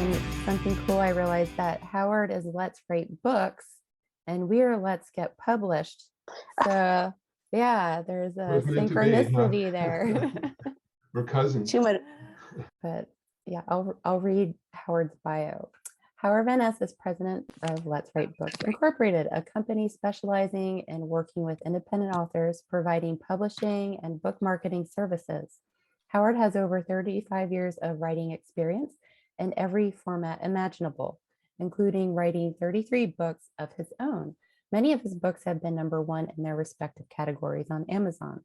And something cool, I realized that Howard is Let's Write Books and we are Let's Get Published. So yeah, there's a Was meant to be, huh? synchronicity there. We're cousins. But yeah, I'll read Howard's bio. Howard VanEs is president of Let's Write Books Incorporated, a company specializing in working with independent authors, providing publishing and book marketing services. Howard has over 35 years of writing experience in every format imaginable, including writing 33 books of his own. Many of his books have been #1 in their respective categories on Amazon.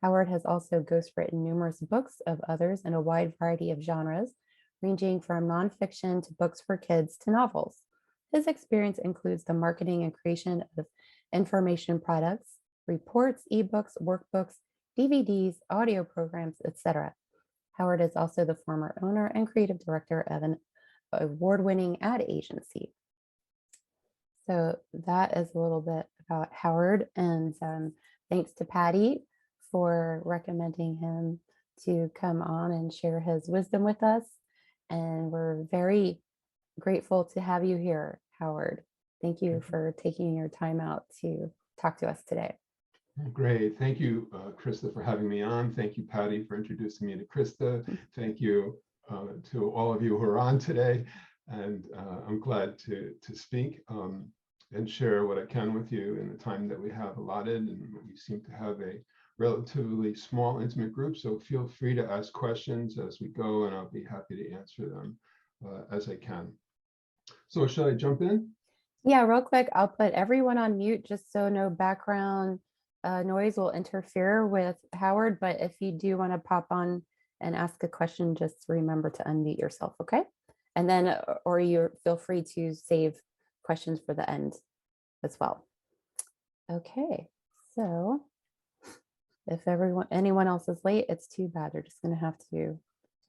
Howard has also ghostwritten numerous books of others in a wide variety of genres, ranging from nonfiction to books for kids to novels. His experience includes the marketing and creation of information products, reports, eBooks, workbooks, DVDs, audio programs, etc. Howard is also the former owner and creative director of an award-winning ad agency. So that is a little bit about Howard, and thanks to Patty for recommending him to come on and share his wisdom with us. And we're very grateful to have you here, Howard. Thank you for taking your time out to talk to us today. Great. Thank you, Krista, for having me on. Thank you, Patty, for introducing me to Krista. Thank you to all of you who are on today. And I'm glad to speak and share what I can with you in the time that we have allotted. And we seem to have a relatively small, intimate group. So feel free to ask questions as we go, and I'll be happy to answer them as I can. So should I jump in? Yeah, real quick, I'll put everyone on mute just so no background noise will interfere with Howard. But if you do want to pop on and ask a question, just remember to unmute yourself, okay? And then, or you feel free to save questions for the end as well. Okay, so if anyone else is late, it's too bad. They're just going to have to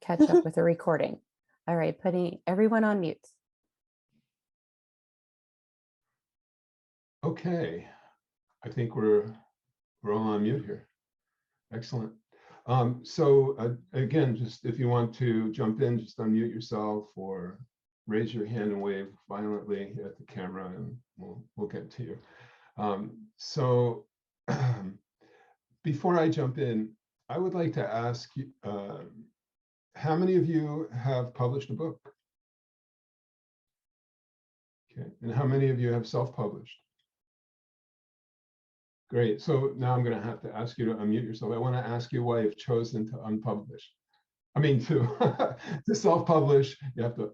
catch up with the recording. All right, putting everyone on mute. Okay, I think we're all on mute here. Excellent. So again, just if you want to jump in, just unmute yourself or raise your hand and wave violently at the camera, and we'll get to you. So before I jump in, I would like to ask you, how many of you have published a book? Okay, and how many of you have self-published? Great. So now I'm going to have to ask you to unmute yourself. I want to ask you why you've chosen to unpublish. I mean, to self-publish, you have to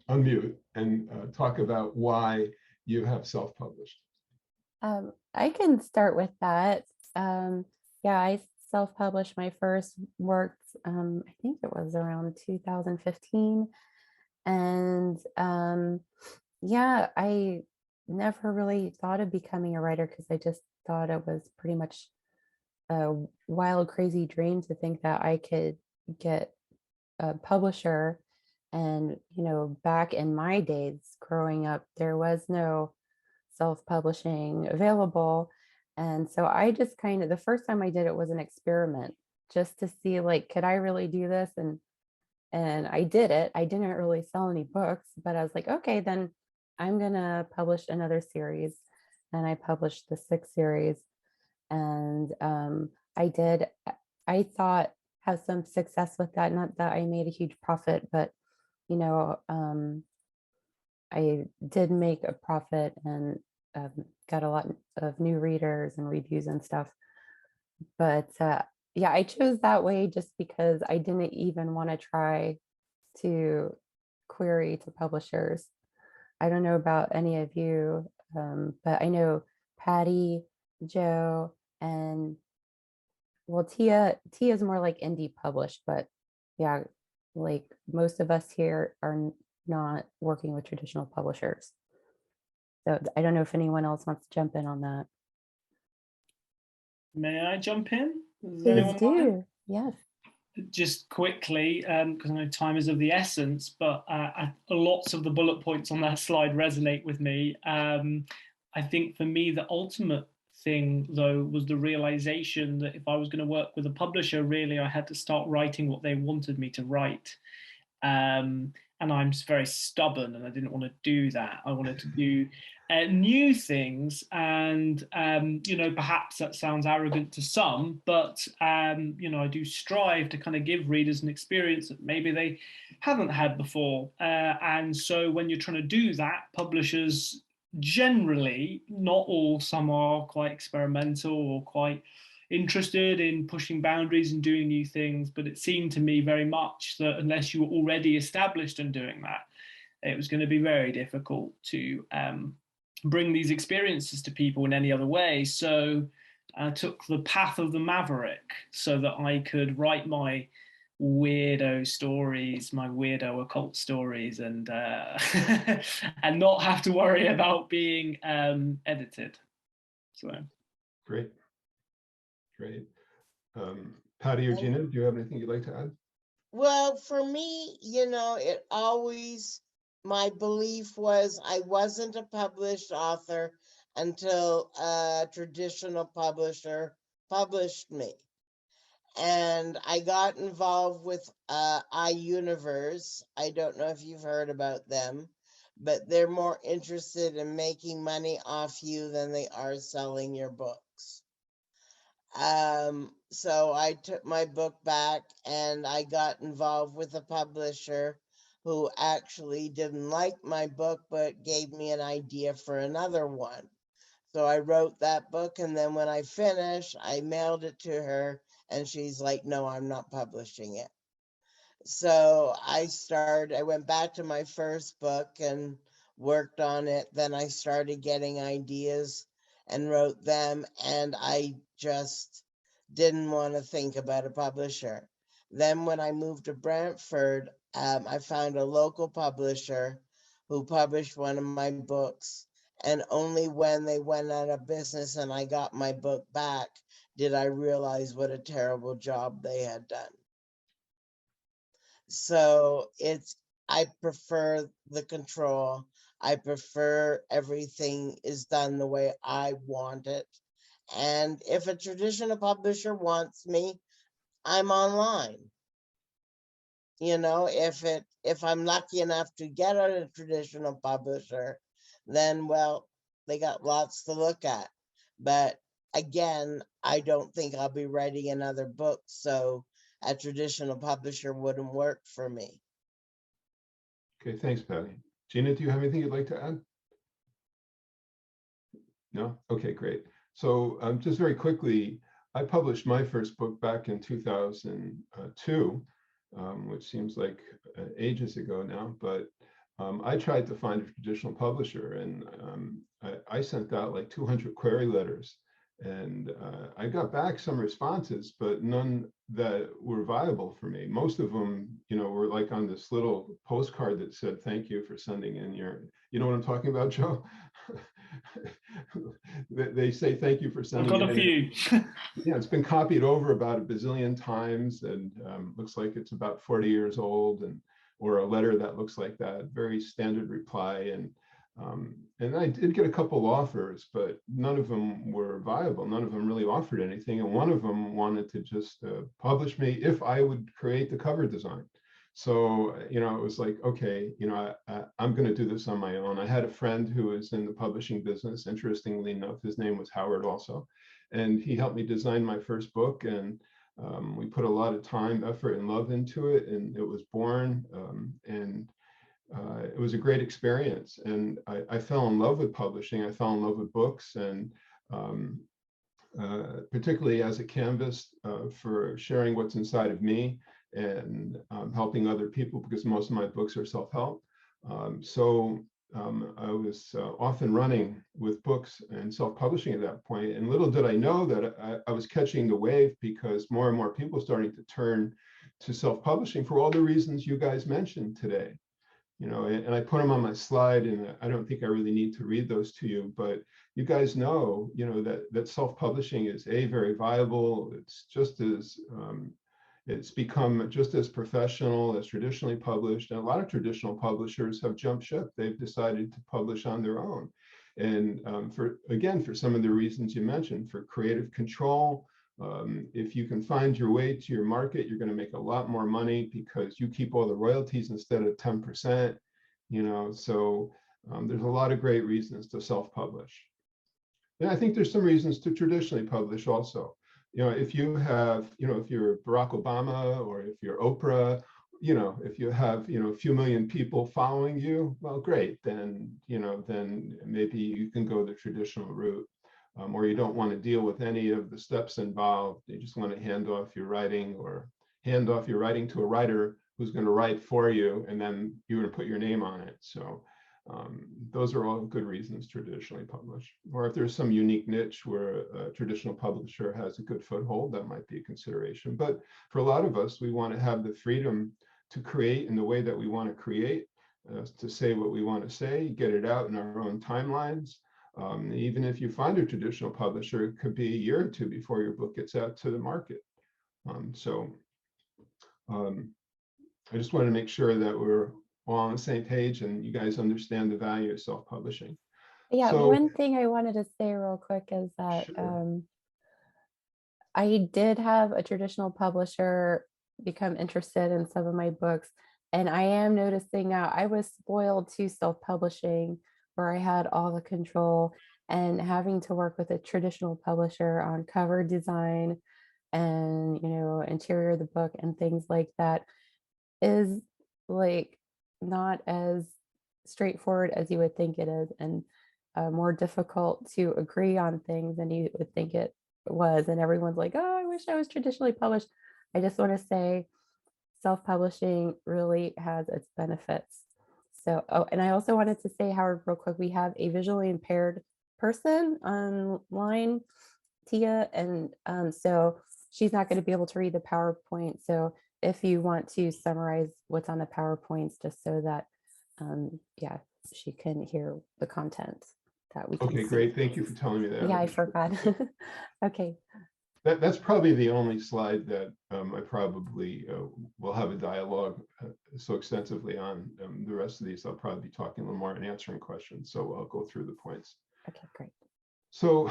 unmute and talk about why you have self-published. I can start with that. Yeah, I self-published my first works, I think it was around 2015. And yeah, I never really thought of becoming a writer because I just thought it was pretty much a wild, crazy dream to think that I could get a publisher. And, you know, back in my days growing up, there was no self-publishing available. And so I just kind of, the first time I did it was an experiment just to see, like, could I really do this? And I did it. I didn't really sell any books, but I was like, okay, then I'm gonna publish another series. And I published the 6th series. And I thought have some success with that. Not that I made a huge profit, but you know, I did make a profit and got a lot of new readers and reviews and stuff. But yeah, I chose that way just because I didn't even want to try to query to publishers. I don't know about any of you, but I know Patty, Joe, and well, Tia is more like indie published, but yeah, like most of us here are not working with traditional publishers. So I don't know if anyone else wants to jump in on that. May I jump in? Please do. Yes. Just quickly, because I know time is of the essence, but lots of the bullet points on that slide resonate with me. I think for me, the ultimate thing, though, was the realization that if I was going to work with a publisher, really, I had to start writing what they wanted me to write. And and I'm very stubborn, and I didn't want to do that. I wanted to do new things, and perhaps that sounds arrogant to some, but I do strive to kind of give readers an experience that maybe they haven't had before. And so when you're trying to do that, publishers generally, not all, some are quite experimental or quite interested in pushing boundaries and doing new things, but it seemed to me very much that unless you were already established in doing that, it was going to be very difficult to bring these experiences to people in any other way. So I took the path of the maverick so that I could write my weirdo stories, my weirdo occult stories, and and not have to worry about being edited. So Great. Patty or Gina, do you have anything you'd like to add? Well, for me, it always, my belief was I wasn't a published author until a traditional publisher published me. And I got involved with iUniverse. I don't know if you've heard about them, but they're more interested in making money off you than they are selling your books. So I took my book back and I got involved with a publisher who actually didn't like my book, but gave me an idea for another one. So I wrote that book, and then when I finished, I mailed it to her, and she's like, no, I'm not publishing it. So I went back to my first book and worked on it. Then I started getting ideas and wrote them, and I just didn't want to think about a publisher. Then when I moved to Brantford, I found a local publisher who published one of my books. And only when they went out of business and I got my book back did I realize what a terrible job they had done. So I prefer the control. I prefer everything is done the way I want it. And if a traditional publisher wants me, I'm online. If I'm lucky enough to get a traditional publisher, then, well, they got lots to look at. But again, I don't think I'll be writing another book, so a traditional publisher wouldn't work for me. Okay, thanks, Patty. Gina, do you have anything you'd like to add? No? Okay, great. So just very quickly, I published my first book back in 2002, which seems like ages ago now, but I tried to find a traditional publisher, and I sent out like 200 query letters, and I got back some responses, but none that were viable for me. Most of them, were like on this little postcard that said, thank you for sending in your, you know what I'm talking about, Joe? They say, thank you for sending I've got a few. Yeah, it's been copied over about a bazillion times, and looks like it's about 40 years old, or a letter that looks like that, very standard reply. And I did get a couple offers, but none of them were viable. None of them really offered anything. And one of them wanted to just publish me if I would create the cover design. So, it was like, okay, I'm going to do this on my own. I had a friend who was in the publishing business. Interestingly enough, his name was Howard also. And he helped me design my first book. And we put a lot of time, effort, and love into it. And it was born. It was a great experience. And I fell in love with publishing. I fell in love with books. And particularly as a canvas for sharing what's inside of me and helping other people, because most of my books are self-help. So I was off and running with books and self-publishing at that point. And little did I know that I was catching the wave, because more and more people starting to turn to self-publishing for all the reasons you guys mentioned today. And I put them on my slide, and I don't think I really need to read those to you, but you guys know, that self-publishing is very viable. It's just as, it's become just as professional as traditionally published. And a lot of traditional publishers have jumped ship. They've decided to publish on their own. And for some of the reasons you mentioned, for creative control, If you can find your way to your market, you're going to make a lot more money because you keep all the royalties instead of 10%, so there's a lot of great reasons to self-publish. And I think there's some reasons to traditionally publish also. If you have, if you're Barack Obama or if you're Oprah, if you have, a few million people following you, well, great. Then, then maybe you can go the traditional route. Or you don't want to deal with any of the steps involved. You just want to hand off your writing to a writer who's going to write for you, and then you're going to put your name on it. So those are all good reasons to traditionally publish. Or if there's some unique niche where a traditional publisher has a good foothold, that might be a consideration. But for a lot of us, we want to have the freedom to create in the way that we want to create, to say what we want to say, get it out in our own timelines. Even if you find a traditional publisher, it could be a year or two before your book gets out to the market. I just want to make sure that we're all on the same page and you guys understand the value of self-publishing. Yeah, So, one thing I wanted to say real quick is that sure. I did have a traditional publisher become interested in some of my books, and I am noticing now I was spoiled to self-publishing where I had all the control, and having to work with a traditional publisher on cover design and interior of the book and things like that is like not as straightforward as you would think it is, and more difficult to agree on things than you would think it was. And everyone's like, oh, I wish I was traditionally published. I just want to say self-publishing really has its benefits. So, and I also wanted to say, Howard, real quick, we have a visually impaired person online, Tia, and so she's not going to be able to read the PowerPoint. So if you want to summarize what's on the PowerPoints, just so that, yeah, she can hear the content that we can Okay, see. great. Thank you for telling me that. Yeah, I forgot. Okay. That's probably the only slide that I probably will have a dialogue so extensively on. The rest of these, I'll probably be talking a little more and answering questions. So I'll go through the points. Okay, great. So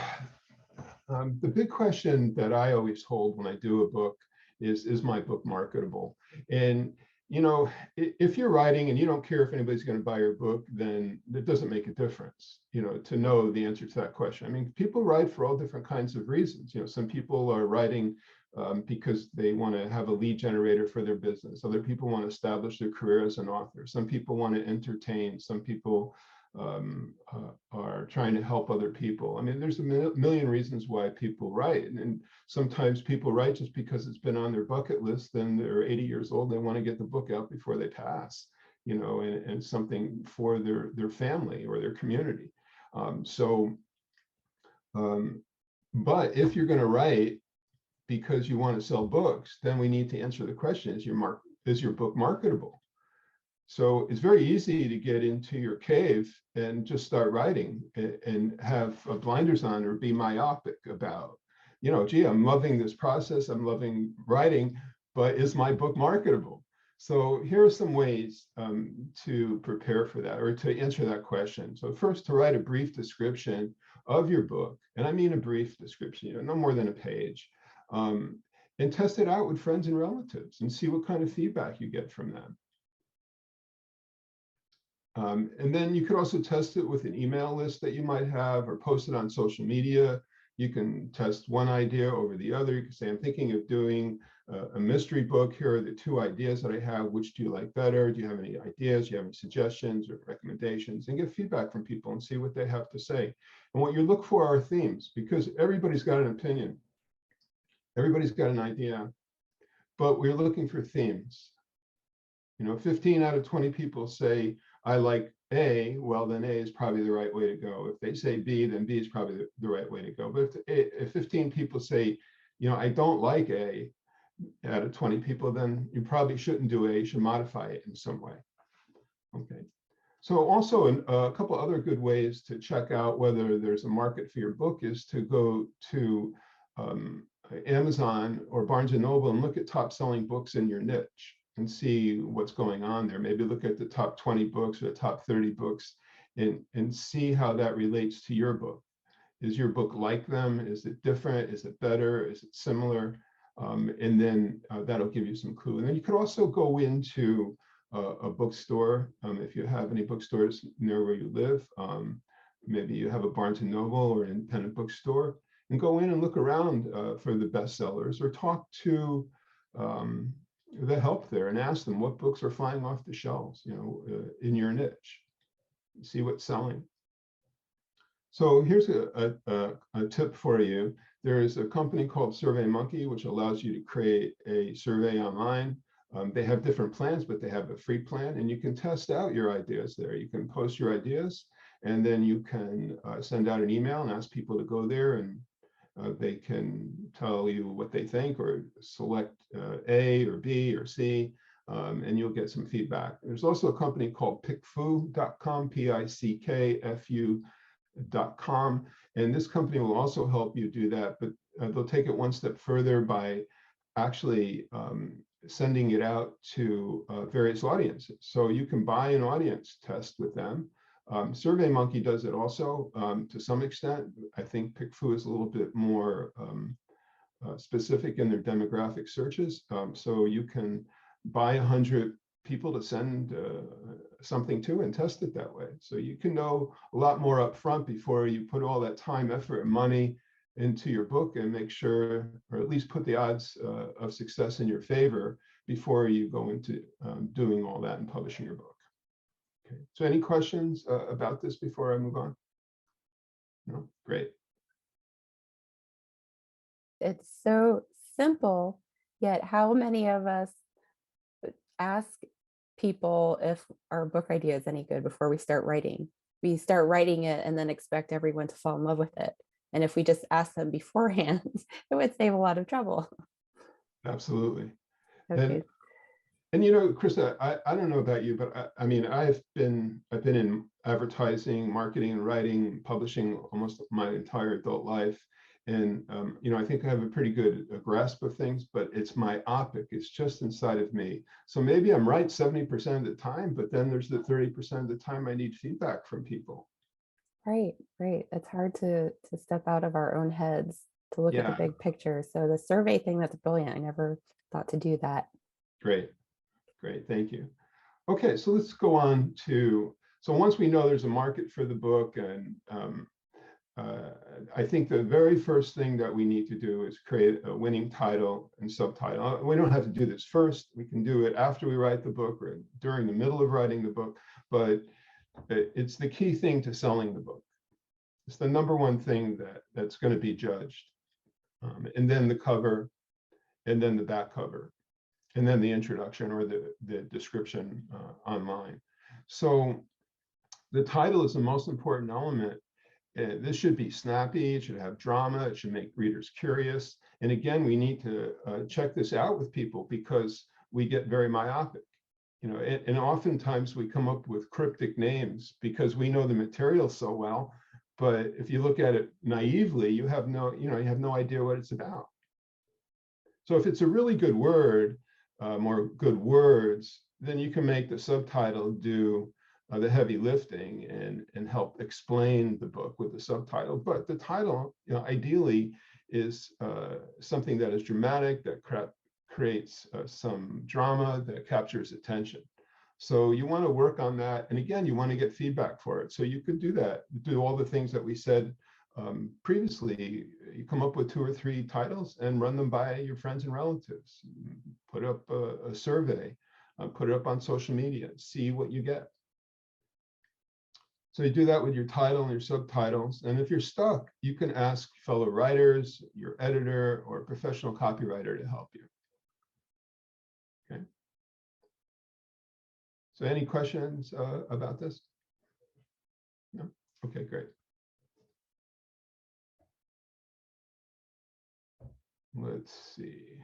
the big question that I always hold when I do a book is my book marketable? And if you're writing and you don't care if anybody's going to buy your book, then it doesn't make a difference, to know the answer to that question. I mean, people write for all different kinds of reasons. Some people are writing because they want to have a lead generator for their business. Other people want to establish their career as an author. Some people want to entertain. Some people are trying to help other people. I mean, there's a million reasons why people write, and sometimes people write just because it's been on their bucket list and they're 80 years old, they want to get the book out before they pass, and something for their family or their community. But if you're going to write because you want to sell books, then we need to answer the question, is your book marketable? So it's very easy to get into your cave and just start writing and have blinders on or be myopic about, gee, I'm loving this process, I'm loving writing, but is my book marketable? So here are some ways to prepare for that or to answer that question. So first, to write a brief description of your book, and I mean a brief description, no more than a page, and test it out with friends and relatives and see what kind of feedback you get from them. And then you could also test it with an email list that you might have or post it on social media. You can test one idea over the other. You can say, I'm thinking of doing a mystery book. Here are the two ideas that I have. Which do you like better? Do you have any ideas? Do you have any suggestions or recommendations? And get feedback from people and see what they have to say. And what you look for are themes, because everybody's got an opinion. Everybody's got an idea, but we're looking for themes. 15 out of 20 people say, I like A, well, then A is probably the right way to go. If they say B, then B is probably the right way to go. But if 15 people say, I don't like A out of 20 people, then you probably shouldn't do A, you should modify it in some way. Okay. So also a couple other good ways to check out whether there's a market for your book is to go to Amazon or Barnes & Noble and look at top selling books in your niche and see what's going on there. Maybe look at the top 20 books or the top 30 books and see how that relates to your book. Is your book like them? Is it different? Is it better? Is it similar? And then that'll give you some clue. And then you could also go into a bookstore, if you have any bookstores near where you live. Maybe you have a Barnes and Noble or an independent bookstore, and go in and look around for the bestsellers, or talk to the help there and ask them what books are flying off the shelves, in your niche. See what's selling. So here's a tip for you. There is a company called SurveyMonkey, which allows you to create a survey online. They have different plans, but they have a free plan, and you can test out your ideas there. You can post your ideas, and then you can send out an email and ask people to go there, and they can tell you what they think, or select A or B or C, and you'll get some feedback. There's also a company called pickfu.com, pickfu.com, and this company will also help you do that, but they'll take it one step further by actually sending it out to various audiences. So you can buy an audience test with them. SurveyMonkey does it also to some extent. I think pickfu is a little bit more specific in their demographic searches. So you can buy 100 people to send something to and test it that way. So you can know a lot more up front before you put all that time, effort, and money into your book, and make sure, or at least put the odds of success in your favor before you go into doing all that and publishing your book. Okay. So any questions about this before I move on? No? Great. It's so simple, yet how many of us ask people if our book idea is any good before we start writing? We start writing it and then expect everyone to fall in love with it. And if we just ask them beforehand, it would save a lot of trouble. Absolutely. Okay. And Krista, I don't know about you, but I mean, I've been in advertising, marketing, and writing, publishing almost my entire adult life. And, I think I have a pretty good grasp of things, but it's myopic. It's just inside of me. So maybe I'm right 70% of the time, but then there's the 30% of the time I need feedback from people. Right. It's hard to step out of our own heads to look at the big picture. So the survey thing, that's brilliant. I never thought to do that. Great. Thank you. Okay, so let's go on to, so once we know there's a market for the book, and I think the very first thing that we need to do is create a winning title and subtitle. We don't have to do this first. We can do it after we write the book or during the middle of writing the book, but it's the key thing to selling the book. It's the number one thing that's going to be judged. And then the cover, and then the back cover, and then the introduction or the description online. So the title is the most important element. This should be snappy, it should have drama, it should make readers curious. And again, we need to check this out with people, because we get very myopic. And oftentimes we come up with cryptic names because we know the material so well, but if you look at it naively, you have no idea what it's about. So if it's a really good word, or good words, then you can make the subtitle do the heavy lifting and help explain the book with the subtitle. But the title, ideally, is something that is dramatic, that creates some drama, that captures attention. So you want to work on that. And again, you want to get feedback for it. So you could do that, do all the things that we said previously. You come up with 2 or 3 titles and run them by your friends and relatives. Put up a survey, put it up on social media, see what you get. So you do that with your title and your subtitles. And if you're stuck, you can ask fellow writers, your editor, or a professional copywriter to help you. Okay. So any questions about this? No? Okay, great. Let's see.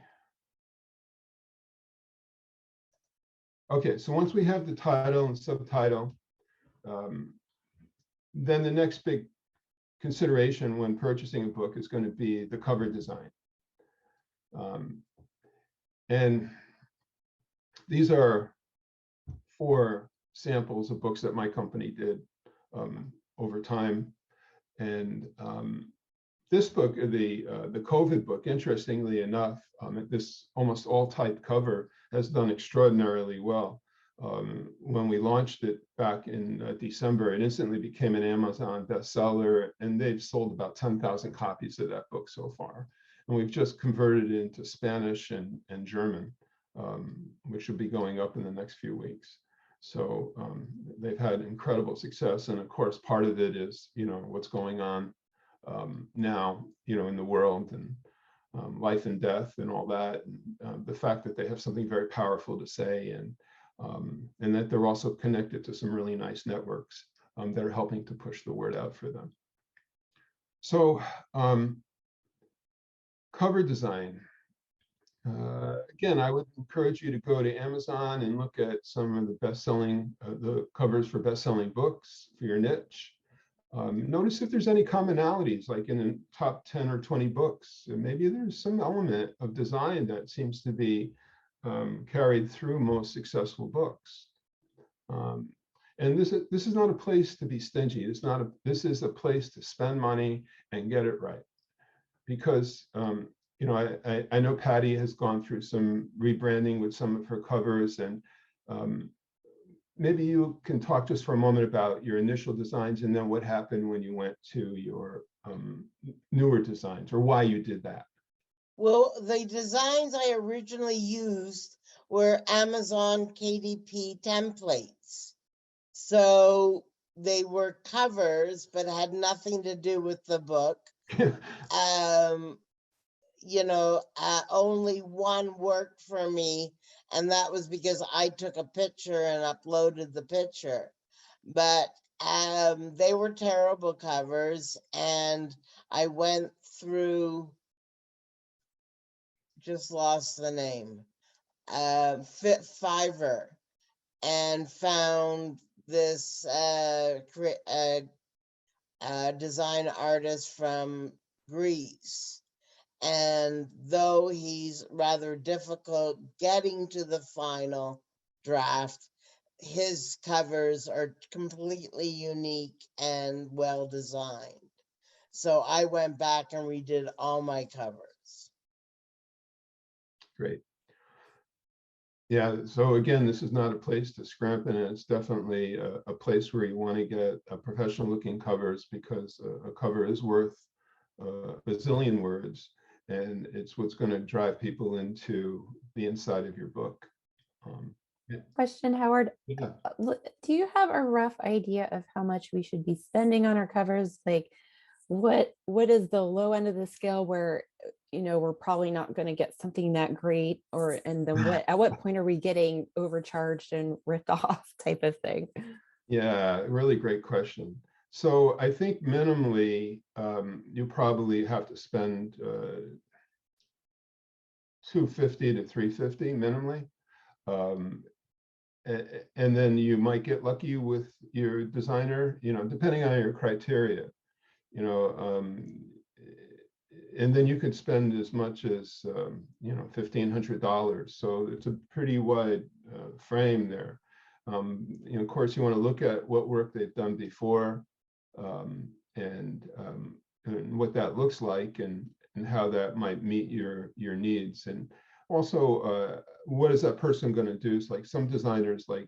Okay, so once we have the title and subtitle, then the next big consideration when purchasing a book is going to be the cover design. And these are 4 samples of books that my company did over time. And this book, the COVID book, interestingly enough, this almost all type cover has done extraordinarily well. When we launched it back in December, it instantly became an Amazon bestseller, and they've sold about 10,000 copies of that book so far. And we've just converted it into Spanish and German, which will be going up in the next few weeks. So they've had incredible success. And of course, part of it is, what's going on now, in the world, and life and death and all that. And, the fact that they have something very powerful to say, and that they're also connected to some really nice networks that are helping to push the word out for them. So cover design. Again, I would encourage you to go to Amazon and look at some of the best-selling, the covers for best-selling books for your niche. Notice if there's any commonalities, like in the top 10 or 20 books. Maybe there's some element of design that seems to be carried through most successful books. And this is not a place to be stingy. This is a place to spend money and get it right. Because I know Patty has gone through some rebranding with some of her covers, and maybe you can talk just for a moment about your initial designs and then what happened when you went to your newer designs, or why you did that. Well, the designs I originally used were Amazon KDP templates. So they were covers, but had nothing to do with the book. Only one worked for me, and that was because I took a picture and uploaded the picture. But they were terrible covers, and I went through, just lost the name, Fiverr, and found this design artist from Greece. And though he's rather difficult getting to the final draft, his covers are completely unique and well designed. So I went back and redid all my covers. Great. Yeah, so again, this is not a place to scrimp, and it's definitely a place where you want to get professional looking covers, because a cover is worth a bazillion words, and it's what's going to drive people into the inside of your book. Yeah. Question, Howard. Yeah. Do you have a rough idea of how much we should be spending on our covers? Like, what is the low end of the scale where we're probably not going to get something that great, and then at what point are we getting overcharged and ripped off type of thing? Yeah, really great question. So I think minimally, you probably have to spend $250 to $350 minimally. And then you might get lucky with your designer, depending on your criteria, and then you could spend as much as, $1,500. So it's a pretty wide frame there. Of course, you want to look at what work they've done before, and what that looks like, and how that might meet your needs. And also, what is that person going to do? It's like some designers like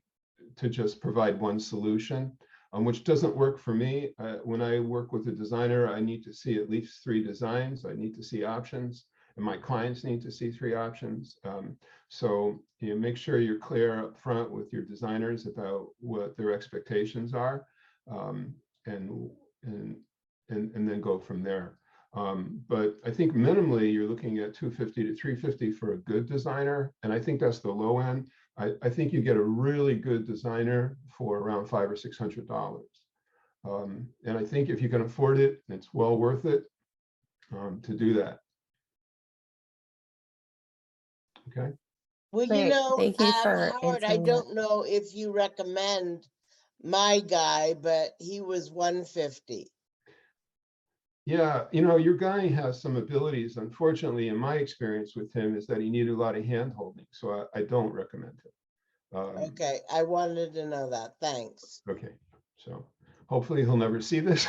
to just provide one solution, which doesn't work for me. When I work with a designer, I need to see at least 3 designs. I need to see options, and my clients need to see 3 options. So make sure you're clear up front with your designers about what their expectations are, and then go from there. But I think minimally you're looking at $250 to $350 for a good designer, and I think that's the low end. I think you get a really good designer for around $500 or $600, and I think if you can afford it, it's well worth it to do that. Okay. Well, Great. Thank you for Howard, I answering don't know if you recommend my guy, but he was $150. Yeah, your guy has some abilities. Unfortunately, in my experience with him, is that he needed a lot of hand holding, so I don't recommend him. Okay, I wanted to know that. Thanks. Okay, so hopefully he'll never see this.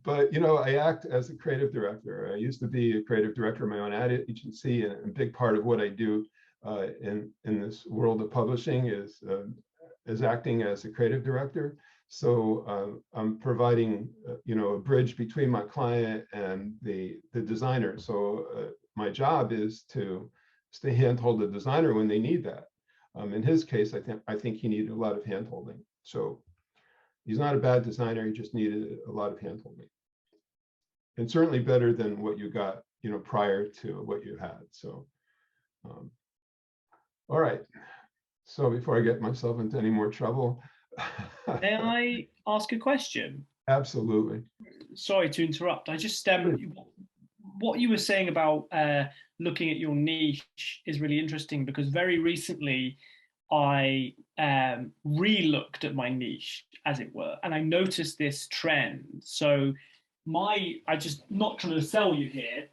But I act as a creative director. I used to be a creative director of my own ad agency, and a big part of what I do in this world of publishing is acting as a creative director. So I'm providing a bridge between my client and the designer. So my job is to handhold the designer when they need that. In his case, I think he needed a lot of handholding. So he's not a bad designer. He just needed a lot of handholding, and certainly better than what you got, prior to what you had. So, all right. So before I get myself into any more trouble, may I ask a question? Absolutely. Sorry to interrupt. I just what you were saying about looking at your niche is really interesting, because very recently I re-looked at my niche, as it were, and I noticed this trend. So I just, not trying to sell you here,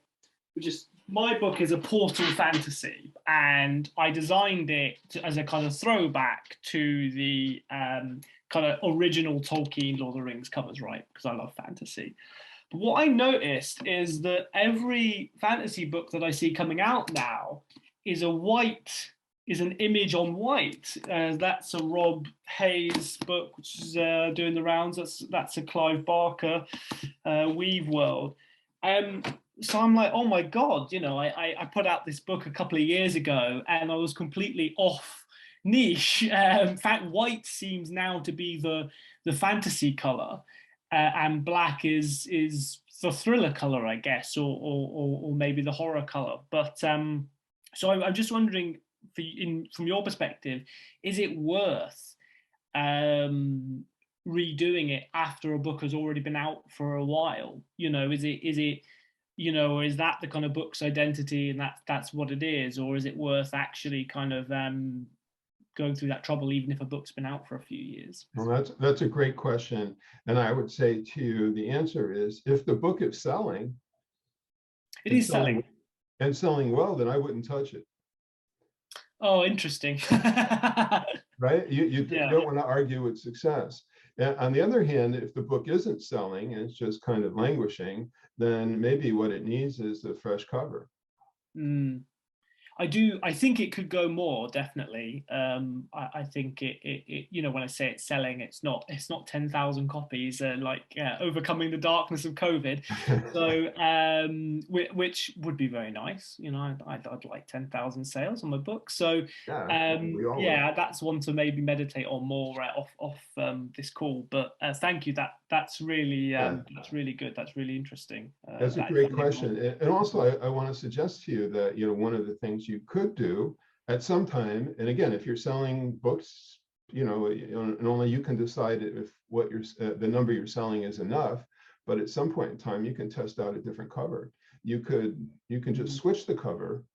but just my book is a portal fantasy, and I designed it as a kind of throwback to the kind of original Tolkien Lord of the Rings covers, right? Because I love fantasy. But what I noticed is that every fantasy book that I see coming out now is an image on white. That's a Rob Hayes book, which is doing the rounds. That's a Clive Barker Weave World. So I'm like, oh my God, I put out this book a couple of years ago and I was completely off niche. In fact, white seems now to be the fantasy color, and black is the thriller color, I guess, or maybe the horror color. But so I'm just wondering, from your perspective, is it worth redoing it after a book has already been out for a while? Is it or is that the kind of book's identity and that's what it is? Or is it worth actually kind of going through that trouble even if a book's been out for a few years? Well, that's a great question. And I would say to you, the answer is, if the book is selling, it is selling and selling well, then I wouldn't touch it. Oh, interesting. Right? You Yeah. don't want to argue with success. And on the other hand, if the book isn't selling and it's just kind of languishing, then maybe what it needs is a fresh cover. I think it could go more, definitely. I think it when I say it's selling, it's not 10,000 copies, overcoming the darkness of COVID. So which would be very nice. I'd like 10,000 sales on my book. So yeah, that's one to maybe meditate on more off this call. But thank you. That's really that's really good. That's really interesting. That's a great question. And also, I want to suggest to you that one of the things you could do at some time, and again, if you're selling books, and only you can decide if what the number you're selling is enough. But at some point in time, you can test out a different cover. You can just switch the cover.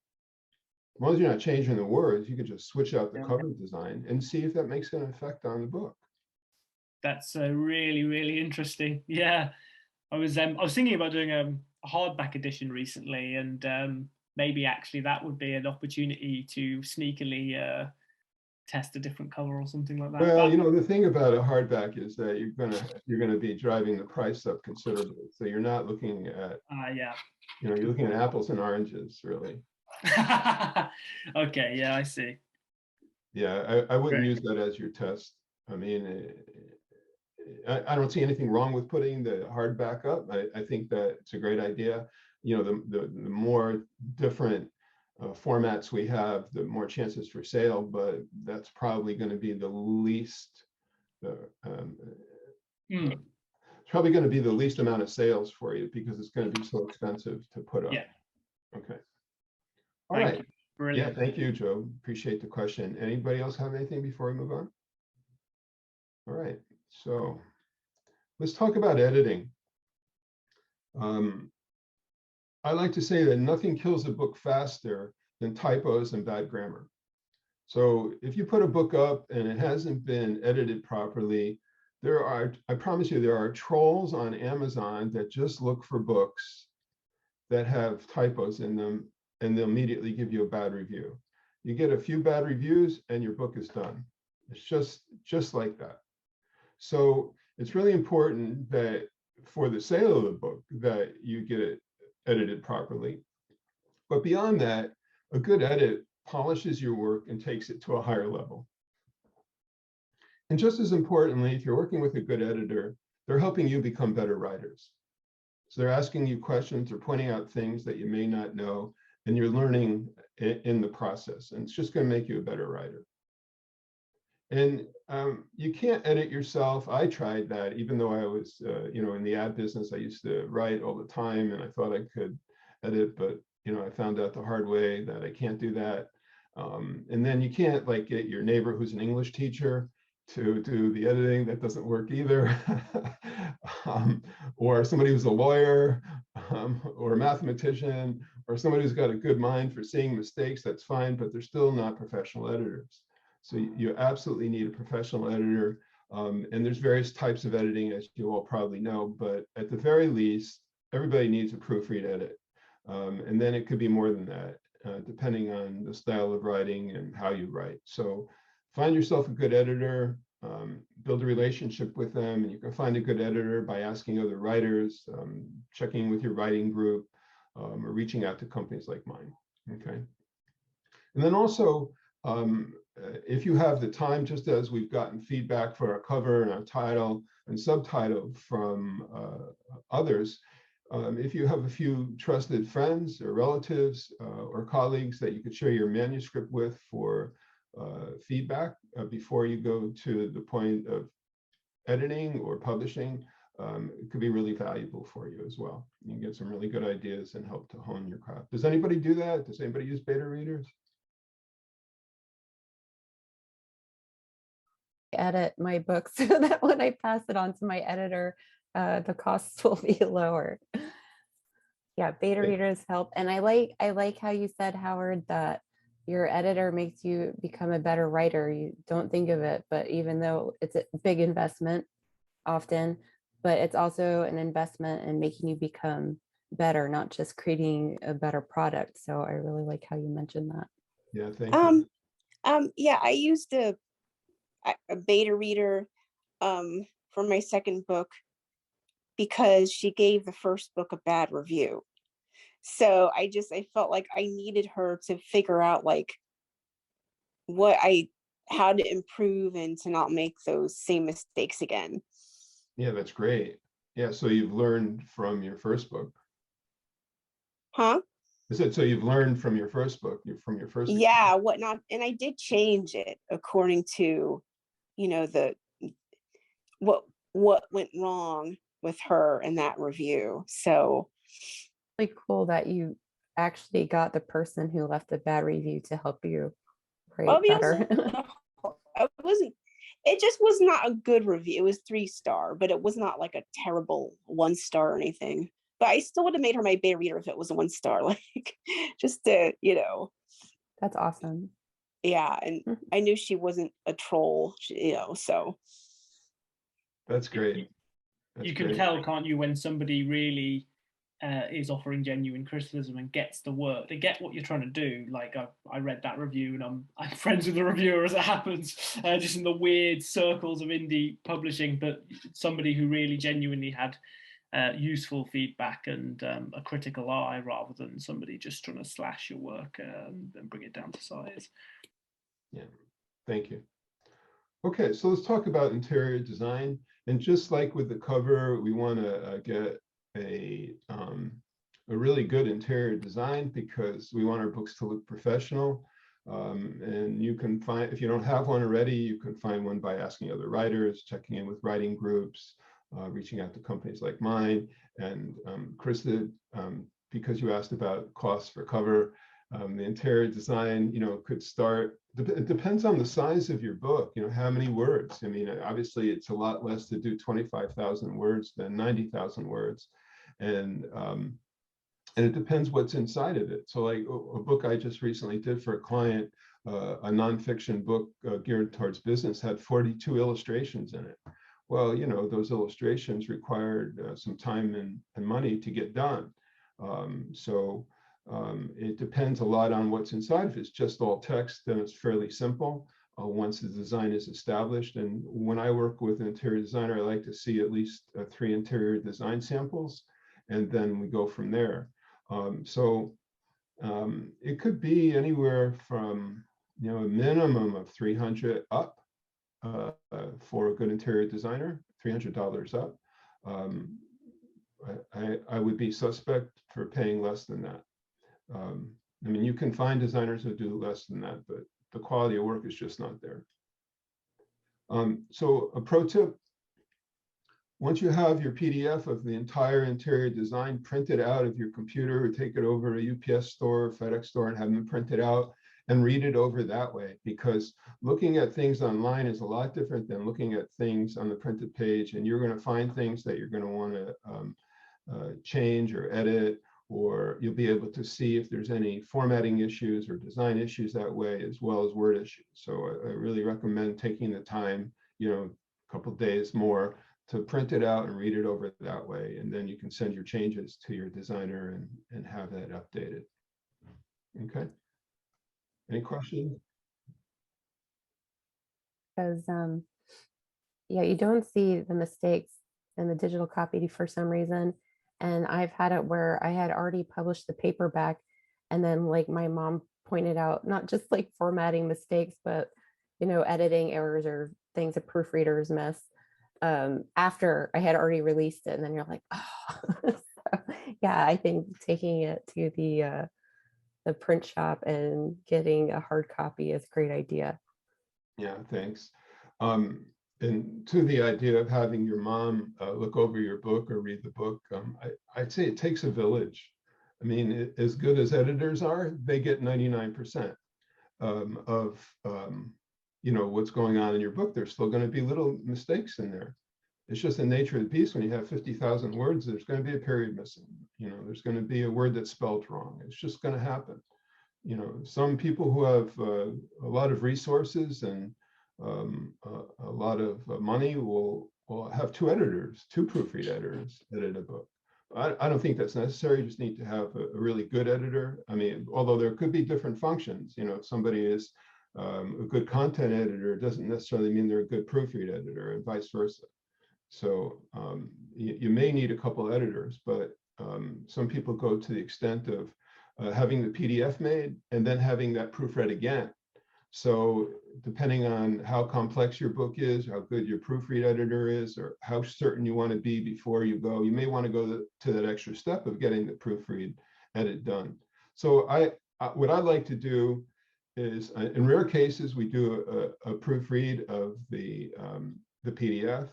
As long as you're not changing the words, you can just switch out the cover design and see if that makes an effect on the book. That's really, really interesting. Yeah, I was thinking about doing a hardback edition recently, and maybe actually that would be an opportunity to sneakily test a different cover or something like that. Well, the thing about a hardback is that you're gonna be driving the price up considerably. So you're not looking at you're looking at apples and oranges, really. Okay, yeah, I see. Yeah, I wouldn't use that as your test. I mean, I don't see anything wrong with putting the hardback up. I think that it's a great idea. The more different formats we have, the more chances for sale, but that's probably going to be the least, probably going to be the least amount of sales for you, because it's going to be so expensive to put up. Yeah. Okay. All right. Brilliant. Yeah, thank you, Joe. Appreciate the question. Anybody else have anything before we move on? All right. So let's talk about editing. I like to say that nothing kills a book faster than typos and bad grammar. So if you put a book up and it hasn't been edited properly, I promise you, there are trolls on Amazon that just look for books that have typos in them, and they'll immediately give you a bad review. You get a few bad reviews and your book is done. It's just like that. So it's really important that for the sale of the book that you get it edited properly. But beyond that, a good edit polishes your work and takes it to a higher level. And just as importantly, if you're working with a good editor, they're helping you become better writers. So they're asking you questions or pointing out things that you may not know, and you're learning in the process. And it's just going to make you a better writer. And you can't edit yourself. I tried that, even though I was, in the ad business. I used to write all the time, and I thought I could edit, but I found out the hard way that I can't do that. And then you can't get your neighbor who's an English teacher to do the editing. That doesn't work either. Or somebody who's a lawyer, or a mathematician, or somebody who's got a good mind for seeing mistakes. That's fine, but they're still not professional editors. So you absolutely need a professional editor. And there's various types of editing, as you all probably know, but at the very least, everybody needs a proofread edit. And then it could be more than that, depending on the style of writing and how you write. So find yourself a good editor, build a relationship with them, and you can find a good editor by asking other writers, checking with your writing group, or reaching out to companies like mine, okay? And then also, if you have the time, just as we've gotten feedback for our cover and our title and subtitle from others, if you have a few trusted friends or relatives or colleagues that you could share your manuscript with for feedback before you go to the point of editing or publishing, it could be really valuable for you as well. You can get some really good ideas and help to hone your craft. Does anybody do that? Does anybody use beta readers? Edit my book so that when I pass it on to my editor, the costs will be lower. Yeah, beta readers help. And I like how you said, Howard, that your editor makes you become a better writer. You don't think of it, but even though it's a big investment often, but it's also an investment in making you become better, not just creating a better product. So I really like how you mentioned that. Yeah, thank you. Yeah, I used a beta reader for my second book because she gave the first book a bad review. So I felt like I needed her to figure out how to improve and to not make those same mistakes again. Yeah, that's great. Yeah, so you've learned from your first book. Huh? I said, so you've learned from your first book, Yeah, whatnot. And I did change it according to, what went wrong with her in that review. So Really cool that you actually got the person who left the bad review to help you write better. It just was not a good review. It was 3-star, but it was not like a terrible 1-star or anything. But I still would have made her my beta reader if it was a 1-star, just to, That's awesome. Yeah, and I knew she wasn't a troll, so. That's great. You can tell, can't you, when somebody really is offering genuine criticism and gets the work. They get what you're trying to do. Like I read that review, and I'm friends with the reviewer as it happens, just in the weird circles of indie publishing, but somebody who really genuinely had useful feedback and a critical eye, rather than somebody just trying to slash your work and bring it down to size. Yeah, thank you. Okay, so let's talk about interior design. And just like with the cover, we want to get a really good interior design because we want our books to look professional. And you can find, if you don't have one already, you can find one by asking other writers, checking in with writing groups, reaching out to companies like mine. And Krista, because you asked about costs for cover, the interior design, could start, it depends on the size of your book, how many words. I mean, obviously it's a lot less to do 25,000 words than 90,000 words. And it depends what's inside of it. So like a book I just recently did for a client, a nonfiction book geared towards business, had 42 illustrations in it. Well, those illustrations required some time and money to get done. It depends a lot on what's inside. If it's just all text, then it's fairly simple. once the design is established. And when I work with an interior designer, I like to see at least 3 interior design samples, and then we go from there. It could be anywhere from, a minimum of $300 up for a good interior designer, $300 up. I would be suspect for paying less than that. I mean, you can find designers who do less than that, but the quality of work is just not there. So a pro tip: once you have your PDF of the entire interior design printed out of your computer, or take it over to a UPS store or FedEx store and have them printed out and read it over that way, because looking at things online is a lot different than looking at things on the printed page, and you're going to find things that you're going to want to change or edit, or you'll be able to see if there's any formatting issues or design issues that way, as well as word issues. So I really recommend taking the time, a couple of days more, to print it out and read it over that way, and then you can send your changes to your designer and have that updated. Okay. Any questions? Because yeah, you don't see the mistakes in the digital copy for some reason. And I've had it where I had already published the paperback, and then like my mom pointed out, not just like formatting mistakes, but editing errors or things a proofreaders miss after I had already released it. And then you're like, oh. So, yeah, I think taking it to the print shop and getting a hard copy is a great idea. Yeah, thanks. And to the idea of having your mom look over your book or read the book, I'd say it takes a village. I mean, as good as editors are, they get 99% of what's going on in your book. There's still going to be little mistakes in there. It's just the nature of the beast. When you have 50,000 words, there's going to be a period missing. There's going to be a word that's spelled wrong. It's just going to happen. Some people who have a lot of resources and a lot of money will have 2 editors, 2 proofread editors edit a book. I don't think that's necessary. You just need to have a really good editor. I mean, although there could be different functions. If somebody is a good content editor, it doesn't necessarily mean they're a good proofread editor, and vice versa. So you may need a couple editors, but some people go to the extent of having the PDF made and then having that proofread again. So depending on how complex your book is, how good your proofread editor is, or how certain you want to be before you go, you may want to go to that extra step of getting the proofread edit done. So what I like to do is, in rare cases, we do a proofread of the PDF.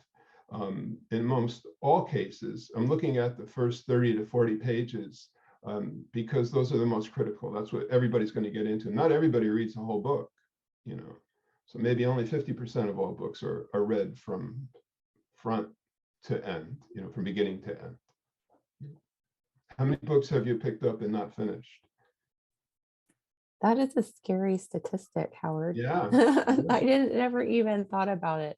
In most all cases, I'm looking at the first 30 to 40 pages because those are the most critical. That's what everybody's going to get into. Not everybody reads the whole book, so maybe only 50% of all books are read from front to end, from beginning to end. How many books have you picked up and not finished? That is a scary statistic, Howard. Yeah. I never even thought about it.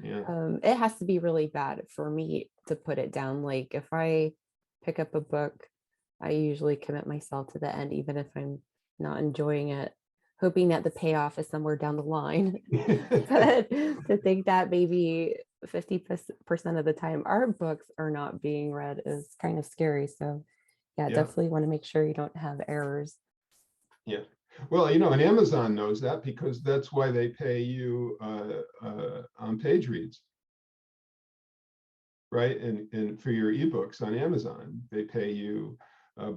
Yeah. It has to be really bad for me to put it down. Like if I pick up a book, I usually commit myself to the end, even if I'm not enjoying it, hoping that the payoff is somewhere down the line. But to think that maybe 50% of the time our books are not being read is kind of scary. So yeah, definitely want to make sure you don't have errors. Yeah. Well, and Amazon knows that, because that's why they pay you on page reads, right? And for your eBooks on Amazon, they pay you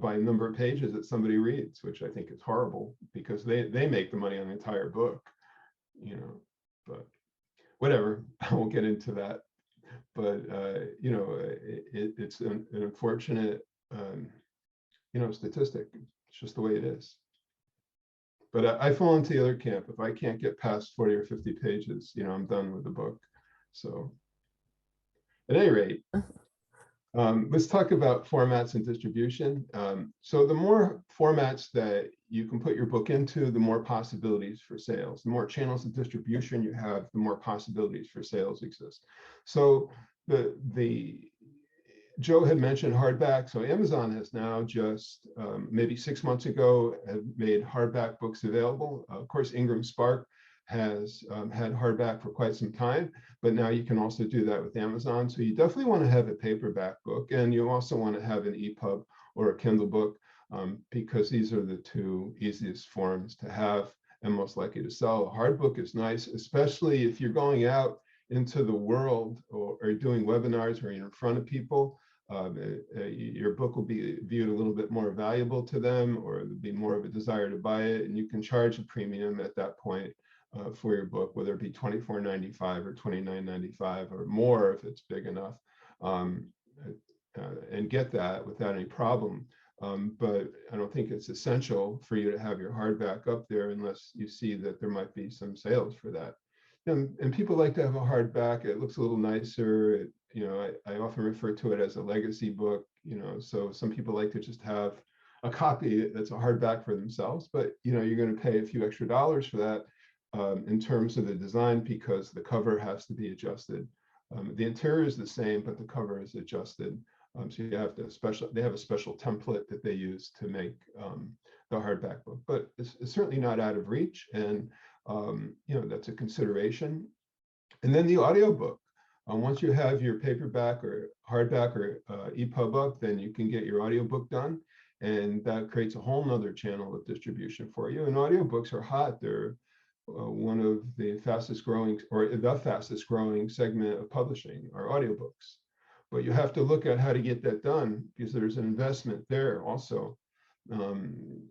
by number of pages that somebody reads, which I think is horrible, because they make the money on the entire book, but whatever, I won't get into that. But, it's an unfortunate, statistic. It's just the way it is. But I fall into the other camp. If I can't get past 40 or 50 pages, I'm done with the book. So at any rate, let's talk about formats and distribution. So the more formats that you can put your book into, the more possibilities for sales. The more channels of distribution you have, the more possibilities for sales exist. So Joe had mentioned hardback. So Amazon has now just maybe 6 months ago have made hardback books available. Of course, Ingram Spark has had hardback for quite some time, but now you can also do that with Amazon. So you definitely want to have a paperback book, and you also want to have an EPUB or a Kindle book, because these are the two easiest forms to have and most likely to sell. A hard book is nice, especially if you're going out into the world or doing webinars where you're in front of people. Your book will be viewed a little bit more valuable to them, or there'll be more of a desire to buy it, and you can charge a premium at that point for your book, whether it be $24.95 or $29.95 or more if it's big enough, and get that without any problem. But I don't think it's essential for you to have your hardback up there unless you see that there might be some sales for that. And people like to have a hardback. It looks a little nicer. I often refer to it as a legacy book. So some people like to just have a copy that's a hardback for themselves, but you're going to pay a few extra dollars for that in terms of the design, because the cover has to be adjusted. The interior is the same, but the cover is adjusted. So you have they have a special template that they use to make the hardback book, but it's certainly not out of reach, and that's a consideration. And then the audiobook. Once you have your paperback or hardback or EPUB up, then you can get your audiobook done, and that creates a whole nother channel of distribution for you. And audiobooks are hot. They're one of the fastest growing, or the fastest growing segment of publishing are audiobooks. But you have to look at how to get that done, because there's an investment there also. And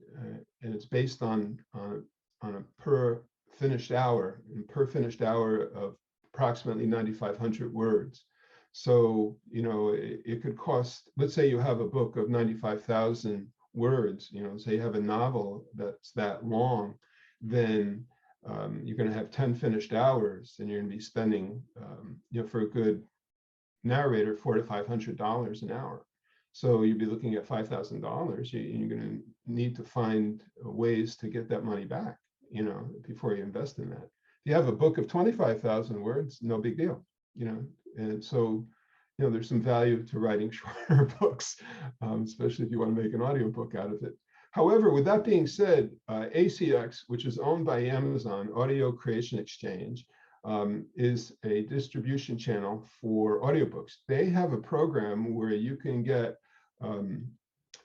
it's based on a per finished hour, and per finished hour of approximately 9,500 words. So, it could cost, let's say you have a book of 95,000 words, say you have a novel that's that long, then you're going to have 10 finished hours, and you're going to be spending, for a good narrator, $400 to $500 an hour. So you'd be looking at $5,000. You're going to need to find ways to get that money back, before you invest in that. If you have a book of 25,000 words, no big deal, And so, there's some value to writing shorter books, especially if you want to make an audiobook out of it. However, with that being said, ACX, which is owned by Amazon, Audio Creation Exchange, is a distribution channel for audiobooks. They have a program where you can get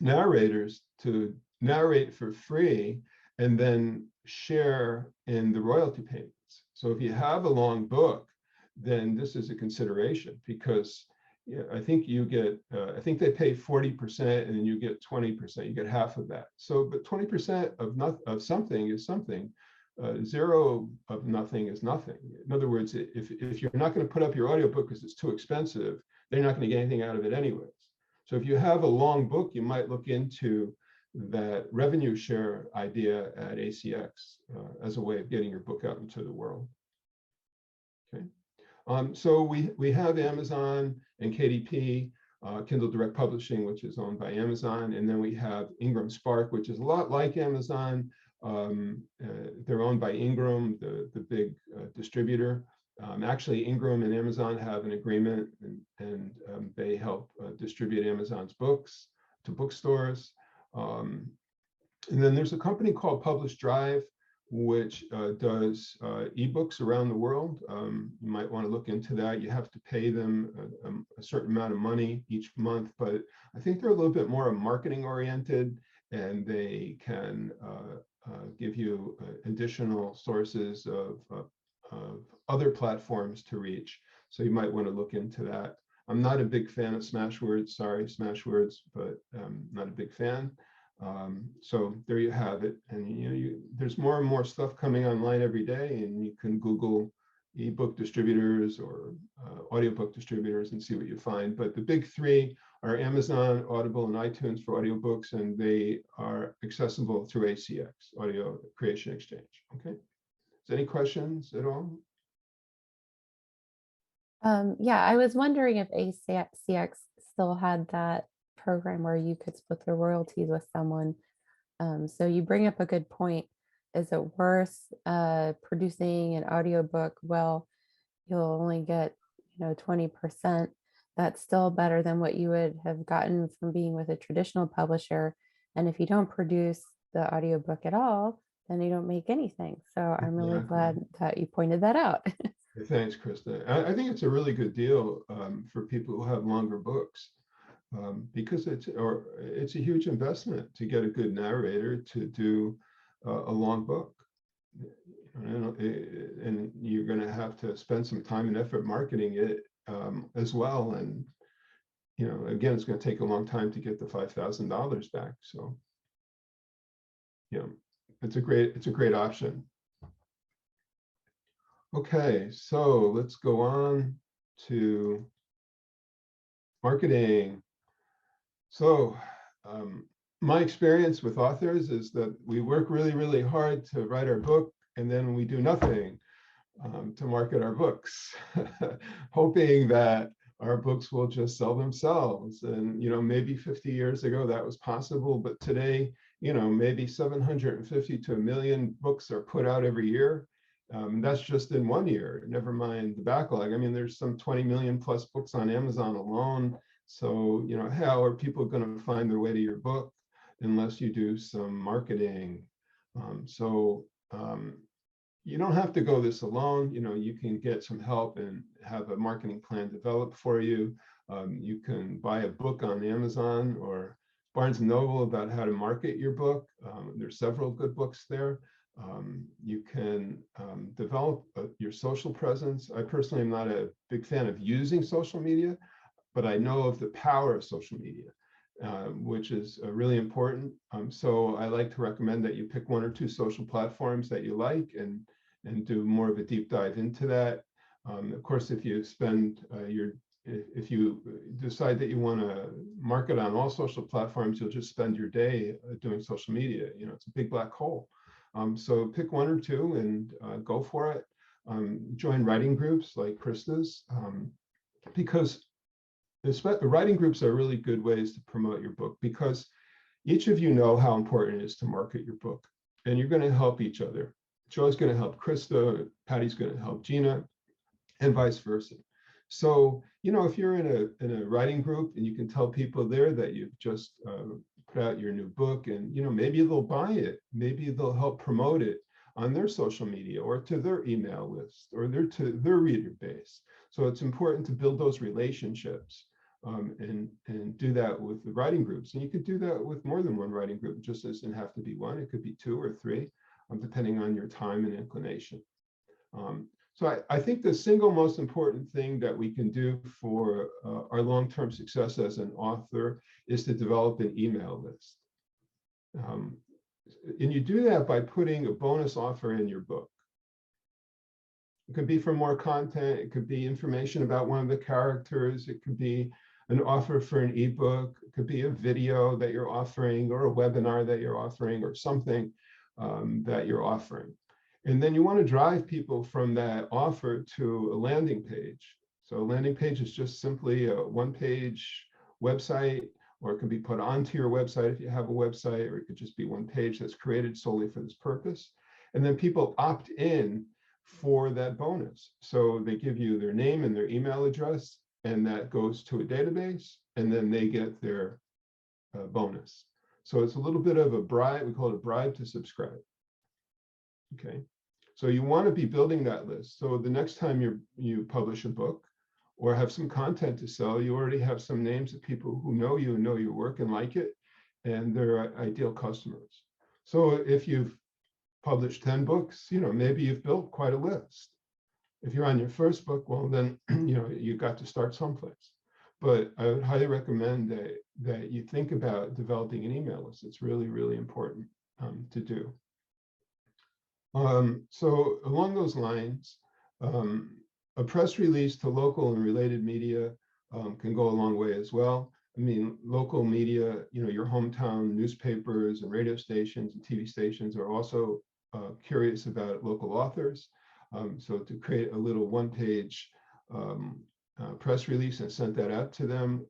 narrators to narrate for free and then share in the royalty payments. So if you have a long book, then this is a consideration, because I think you get, I think they pay 40% and then you get 20%, you get half of that. So, but 20% of something is something. Zero of nothing is nothing. In other words, if you're not going to put up your audiobook because it's too expensive, they're not going to get anything out of it anyways. So if you have a long book, you might look into that revenue share idea at ACX as a way of getting your book out into the world. Okay. So we have Amazon and KDP, Kindle Direct Publishing, which is owned by Amazon, and then we have Ingram Spark, which is a lot like Amazon. They're owned by Ingram, the big distributor. Actually, Ingram and Amazon have an agreement, and they help distribute Amazon's books to bookstores. And then there's a company called Publish Drive, which does eBooks around the world. You might want to look into that. You have to pay them a certain amount of money each month, but I think they're a little bit more marketing oriented, and they can give you additional sources of other platforms to reach. So you might want to look into that. I'm not a big fan of Smashwords, sorry, Smashwords, but not a big fan. So there you have it. And there's more and more stuff coming online every day, and you can Google ebook distributors or audiobook distributors and see what you find. But the big three are Amazon, Audible, and iTunes for audiobooks, and they are accessible through ACX, Audio Creation Exchange. Okay. Is there any questions at all? Yeah, I was wondering if ACX still had that program where you could split the royalties with someone. So you bring up a good point. Is it worth producing an audiobook? Well, you'll only get 20%. That's still better than what you would have gotten from being with a traditional publisher. And if you don't produce the audiobook at all, then you don't make anything. So I'm really Exactly. glad that you pointed that out. Thanks, Krista. I think it's a really good deal for people who have longer books, because it's a huge investment to get a good narrator to do a long book. And you're going to have to spend some time and effort marketing it as well. And again, it's going to take a long time to get the $5,000 back. So, it's a great option. Okay, so let's go on to marketing. So my experience with authors is that we work really, really hard to write our book, and then we do nothing to market our books, hoping that our books will just sell themselves. And, maybe 50 years ago that was possible, but today, maybe 750 to 1 million books are put out every year. That's just in 1 year, never mind the backlog. I mean, there's some 20 million plus books on Amazon alone. So, how are people going to find their way to your book unless you do some marketing? You don't have to go this alone. You can get some help and have a marketing plan developed for you. You can buy a book on Amazon or Barnes & Noble about how to market your book. There's several good books there. You can develop your social presence. I personally am not a big fan of using social media, but I know of the power of social media, which is really important. So I like to recommend that you pick 1 or 2 social platforms that you like and do more of a deep dive into that. Of course, if you if you decide that you want to market on all social platforms, you'll just spend your day doing social media. It's a big black hole. So pick 1 or 2 and go for it. Join writing groups like Krista's, because the writing groups are really good ways to promote your book, because each of you know how important it is to market your book, and you're going to help each other. Joe's going to help Krista, Patty's going to help Gina, and vice versa. So, if you're in a writing group and you can tell people there that you've just put out your new book, and maybe they'll buy it, maybe they'll help promote it on their social media or to their email list or to their reader base. So it's important to build those relationships and do that with the writing groups. And you could do that with more than 1 writing group. It just doesn't have to be 1. It could be 2 or 3, depending on your time and inclination. So I think the single most important thing that we can do for our long-term success as an author is to develop an email list. And you do that by putting a bonus offer in your book. It could be for more content. It could be information about one of the characters. It could be an offer for an ebook. It could be a video that you're offering, or a webinar that you're offering, or something that you're offering. And then you want to drive people from that offer to a landing page. So a landing page is just simply a 1-page website, or it can be put onto your website if you have a website, or it could just be 1 page that's created solely for this purpose. And then people opt in for that bonus. So they give you their name and their email address, and that goes to a database, and then they get their bonus. So it's a little bit of a bribe. We call it a bribe to subscribe. Okay. So you want to be building that list. So the next time you publish a book or have some content to sell, you already have some names of people who know you and know your work and like it, and they're ideal customers. So if you've published 10 books, maybe you've built quite a list. If you're on your first book, well, then, you got to start someplace. But I would highly recommend that you think about developing an email list. It's really, really important to do. So along those lines, a press release to local and related media can go a long way as well. I mean, local media, your hometown newspapers and radio stations and TV stations are also curious about local authors. So to create a little 1-page press release and send that out to them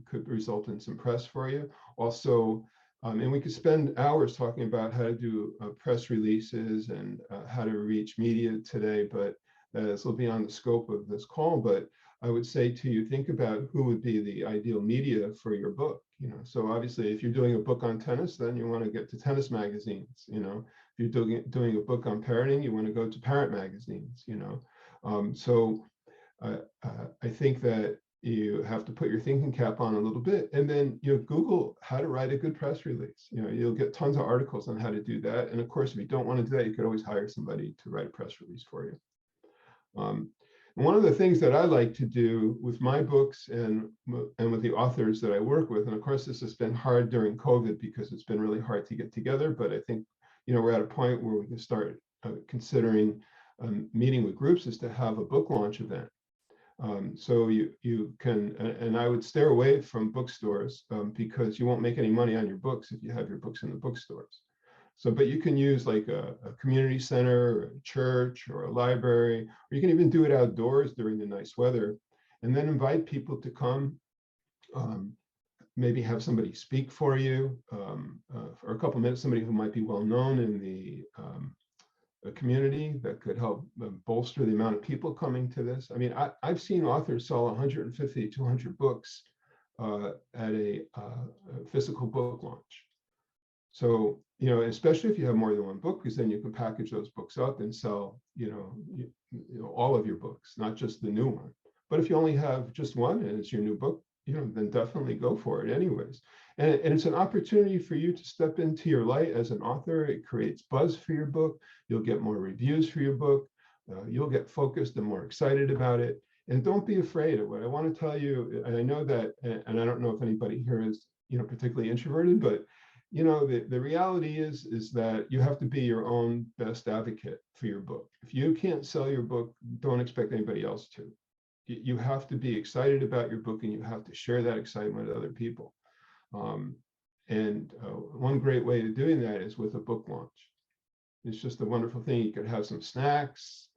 could result in some press for you. Also, and we could spend hours talking about how to do press releases and how to reach media today, but this will be on the scope of this call. But I would say to you, think about who would be the ideal media for your book. So obviously, if you're doing a book on tennis, then you want to get to tennis magazines. If you're doing a book on parenting, you want to go to parent magazines. So I think that you have to put your thinking cap on a little bit, and then Google how to write a good press release. You'll get tons of articles on how to do that. And of course, if you don't want to do that, you could always hire somebody to write a press release for you. One of the things that I like to do with my books and with the authors that I work with, and of course this has been hard during COVID because it's been really hard to get together, but I think we're at a point where we can start considering meeting with groups, is to have a book launch event. So you can, and I would steer away from bookstores because you won't make any money on your books if you have your books in the bookstores. So, but you can use like a community center or a church or a library, or you can even do it outdoors during the nice weather, and then invite people to come, maybe have somebody speak for you for a couple minutes, somebody who might be well known in the community that could help bolster the amount of people coming to this. I mean, I've seen authors sell 150, 200 books at a physical book launch. So, especially if you have more than one book, because then you can package those books up and sell, all of your books, not just the new one. But if you only have just one and it's your new book, then definitely go for it anyways. And it's an opportunity for you to step into your light as an author. It creates buzz for your book. You'll get more reviews for your book. You'll get focused and more excited about it. And don't be afraid of what I want to tell you. And I know that, and I don't know if anybody here is, particularly introverted, but the reality is that you have to be your own best advocate for your book. If you can't sell your book, don't expect anybody else to. You have to be excited about your book, and you have to share that excitement with other people. One great way of doing that is with a book launch. It's just a wonderful thing. You could have some snacks.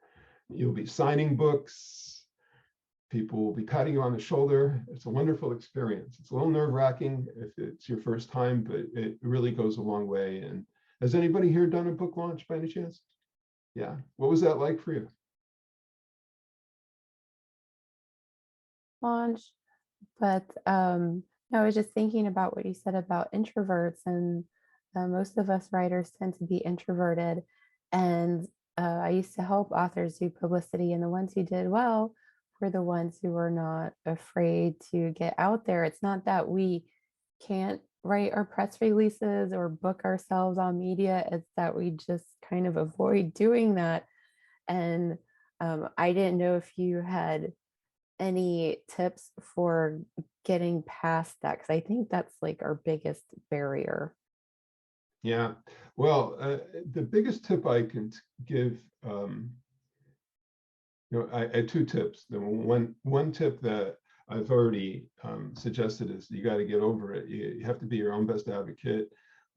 You'll be signing books. People will be patting you on the shoulder. It's a wonderful experience. It's a little nerve-wracking if it's your first time, but it really goes a long way. And has anybody here done a book launch by any chance? Yeah. What was that like for you? Launch, but I was just thinking about what you said about introverts, and most of us writers tend to be introverted. And I used to help authors do publicity, and the ones who did well were the ones who were not afraid to get out there. It's not that we can't write our press releases or book ourselves on media, it's that we just kind of avoid doing that. And I didn't know if you had any tips for getting past that, because I think that's like our biggest barrier. Yeah, well, the biggest tip I can give, I had two tips. The one tip that I've already suggested is you got to get over it. You have to be your own best advocate,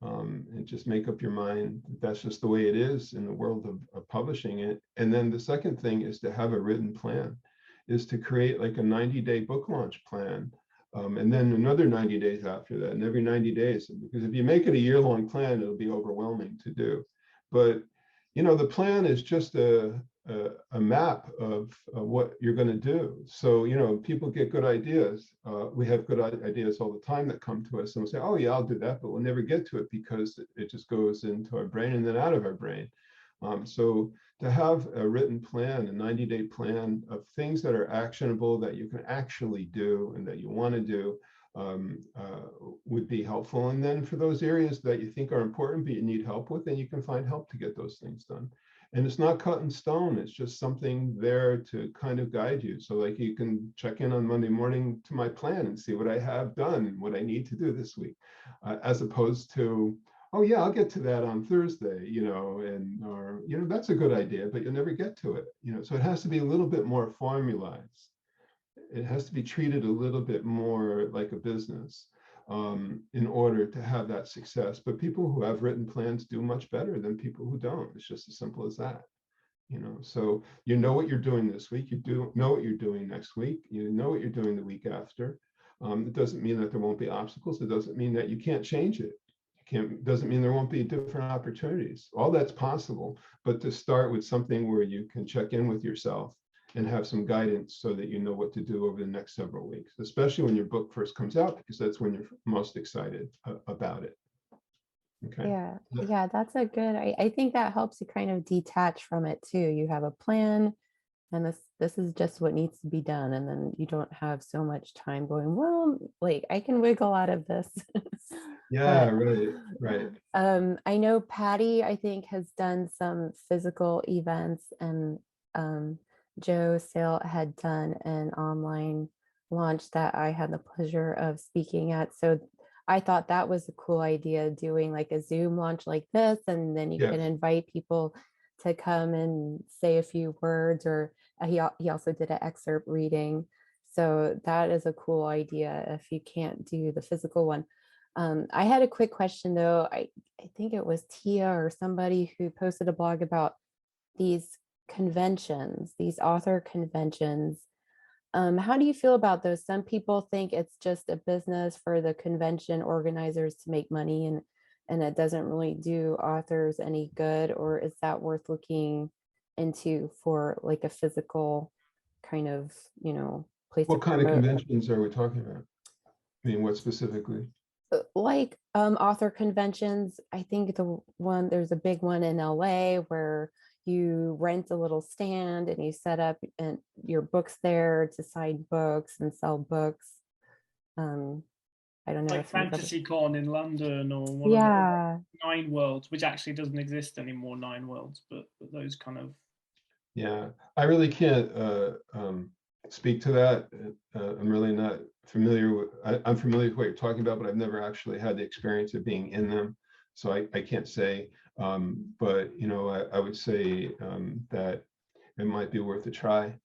and just make up your mind that's just the way it is in the world of publishing it. And then the second thing is to have a written plan, is to create like a 90-day book launch plan, and then another 90 days after that, and every 90 days, because if you make it a year-long plan, it'll be overwhelming to do. But the plan is just a map of what you're going to do. So, people get good ideas. We have good ideas all the time that come to us, and we'll say, oh yeah, I'll do that, but we'll never get to it because it just goes into our brain and then out of our brain. So to have a written plan, a 90-day plan of things that are actionable, that you can actually do and that you want to do, would be helpful. And then for those areas that you think are important but you need help with, then you can find help to get those things done. And it's not cut in stone. It's just something there to kind of guide you. So like you can check in on Monday morning to my plan and see what I have done and what I need to do this week, as opposed to, oh yeah, I'll get to that on Thursday, or that's a good idea, but you'll never get to it. So it has to be a little bit more formalized. It has to be treated a little bit more like a business in order to have that success. But people who have written plans do much better than people who don't. It's just as simple as that. So you know what you're doing this week. You do know what you're doing next week. You know what you're doing the week after. It doesn't mean that there won't be obstacles. It doesn't mean that you can't change it. Doesn't mean there won't be different opportunities. All that's possible. But to start with something where you can check in with yourself and have some guidance so that you know what to do over the next several weeks, especially when your book first comes out, because that's when you're most excited about it. Okay. Yeah, yeah, that's a good, I think that helps you kind of detach from it too. You have a plan, and this is just what needs to be done, and then you don't have so much time going, well, like I can wiggle out of this. Yeah, But right. I know Patty, I think, has done some physical events, and Joe Sale had done an online launch that I had the pleasure of speaking at. So I thought that was a cool idea, doing like a Zoom launch like this, and then you Yes. can invite people to come and say a few words, or he also did an excerpt reading. So that is a cool idea if you can't do the physical one. I had a quick question though. I think it was Tia or somebody who posted a blog about these conventions, these author conventions. How do you feel about those? Some people think it's just a business for the convention organizers to make money, and it doesn't really do authors any good, or is that worth looking into for like a physical kind of, place to What kind of promote? conventions are we talking about? I mean, what specifically? Like author conventions. I think there's a big one in LA where you rent a little stand and you set up and your books there to sign books and sell books. I don't know Like if you've ever. Fantasy Con in London, or one of Yeah, the Nine Worlds, which actually doesn't exist anymore, Nine Worlds, but those kind of. Yeah, I really can't speak to that. I'm really not familiar with, I'm familiar with what you're talking about, but I've never actually had the experience of being in them. So I can't say, but I would say that it might be worth a try.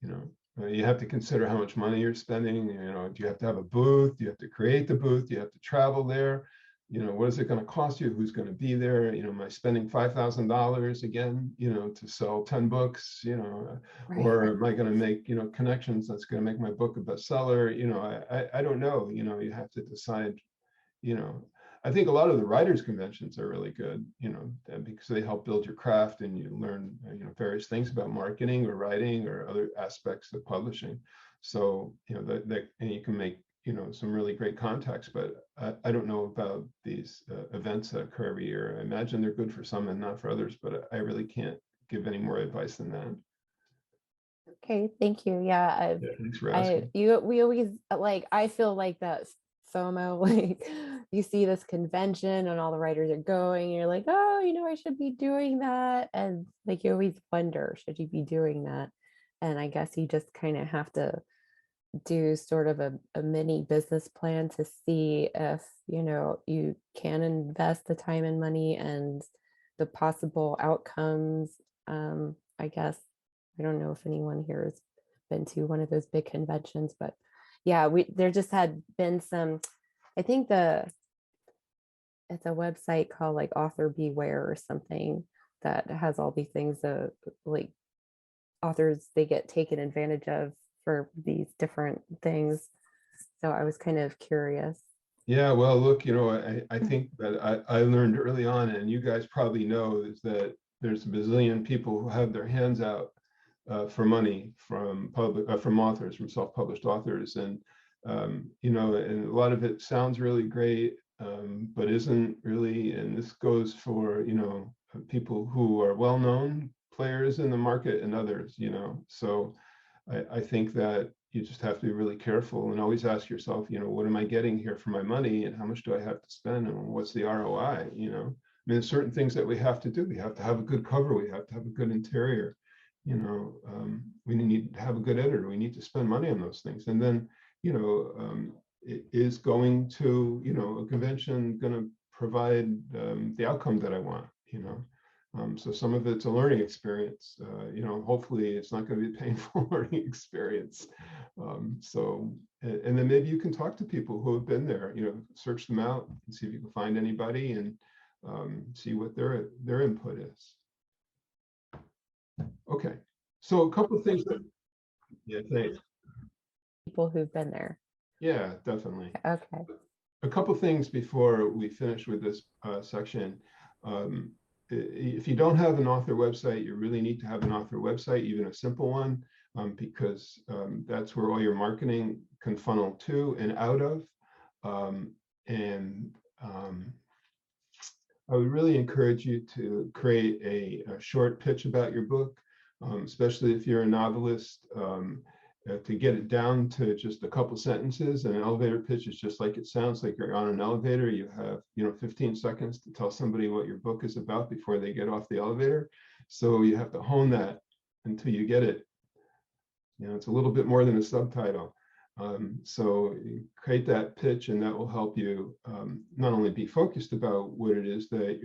You have to consider how much money you're spending. Do you have to have a booth? Do you have to create the booth? Do you have to travel there? What is it going to cost you? Who's going to be there? Am I spending $5,000 again, to sell 10 books, right. or am I going to make, connections that's going to make my book a bestseller? I don't know. You have to decide. I think a lot of the writers' conventions are really good, because they help build your craft and you learn, various things about marketing or writing or other aspects of publishing. So, that and you can make, some really great contacts, but I don't know about these events that occur every year. I imagine they're good for some and not for others, but I really can't give any more advice than that. Okay, thank you. Yeah, Yeah, thanks for asking. we always, like, I feel like that FOMO, like you see this convention and all the writers are going, and you're like, oh, I should be doing that. And like you always wonder, should you be doing that? And I guess you just kind of have to do sort of a mini business plan to see if, you can invest the time and money and the possible outcomes. I guess I don't know if anyone here has been to one of those big conventions, but yeah, there just had been some, I think it's a website called like Author Beware or something that has all these things, like authors, they get taken advantage of for these different things. So I was kind of curious. Yeah, well, look, I think that I learned early on, and you guys probably know, is that there's a bazillion people who have their hands out for money from authors, from self-published authors, and and a lot of it sounds really great, but isn't really. And this goes for people who are well-known players in the market and others. So I think that you just have to be really careful and always ask yourself, what am I getting here for my money, and how much do I have to spend, and what's the ROI? I mean, there's certain things that we have to do. We have to have a good cover. We have to have a good interior. We need to have a good editor. We need to spend money on those things. And then, is going to, a convention going to provide the outcome that I want? So some of it's a learning experience. Hopefully it's not going to be a painful learning experience. And then maybe you can talk to people who have been there, search them out and see if you can find anybody, and see what their input is. Okay, so a couple of things yeah, thanks. People who've been there. Yeah, definitely. Okay. A couple of things before we finish with this section. if you don't have an author website, you really need to have an author website, even a simple one, because that's where all your marketing can funnel to and out of. I would really encourage you to create a short pitch about your book, especially if you're a novelist, to get it down to just a couple sentences. And an elevator pitch is just like it sounds, like you're on an elevator. You have 15 seconds to tell somebody what your book is about before they get off the elevator. So you have to hone that until you get it. It's a little bit more than a subtitle. So create that pitch, and that will help you not only be focused about what it is that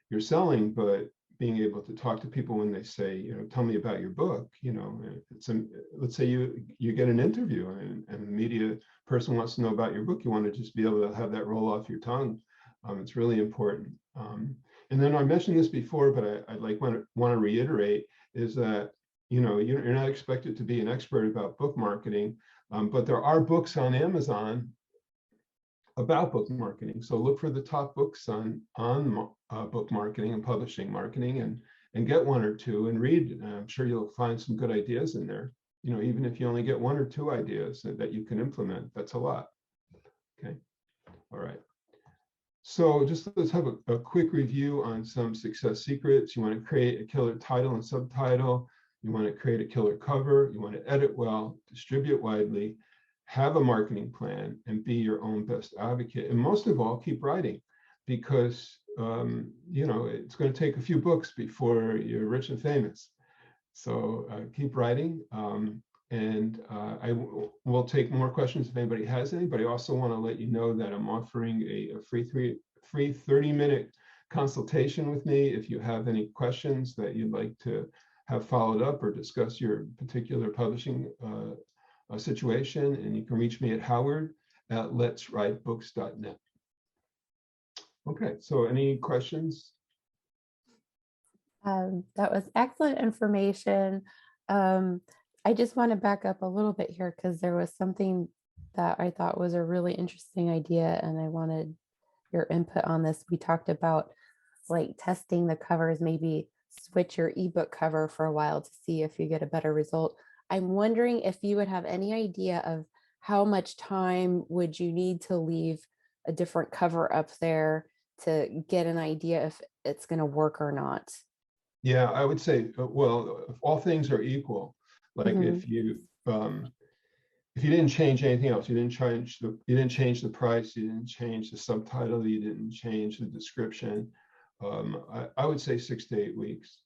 you're selling, but being able to talk to people when they say, tell me about your book. Let's say you get an interview and the media person wants to know about your book. You want to just be able to have that roll off your tongue. It's really important. And then I mentioned this before, but I want to reiterate is that you're not expected to be an expert about book marketing. But there are books on Amazon about book marketing. So look for the top books on book marketing and publishing marketing, and get one or two and read. I'm sure you'll find some good ideas in there. Even if you only get one or two ideas that you can implement, that's a lot. Okay. All right. So let's have a quick review on some success secrets. You want to create a killer title and subtitle. You want to create a killer cover. You want to edit well, distribute widely, have a marketing plan, and be your own best advocate. And most of all, keep writing, because it's going to take a few books before you're rich and famous. So keep writing, and I will take more questions if anybody has any. But I also want to let you know that I'm offering a free 30-minute consultation with me if you have any questions that you'd like to have followed up or discuss your particular publishing situation. And you can reach me at howard@letswritebooks.net. Okay, so any questions? That was excellent information. I just want to back up a little bit here because there was something that I thought was a really interesting idea, and I wanted your input on this. We talked about like testing the covers, maybe switch your ebook cover for a while to see if you get a better result. I'm wondering if you would have any idea of how much time would you need to leave a different cover up there to get an idea if it's going to work or not. Yeah, I would say, well, if all things are equal, like if you didn't change anything else, you didn't change the price, you didn't change the subtitle, you didn't change the description, I would say 6 to 8 weeks.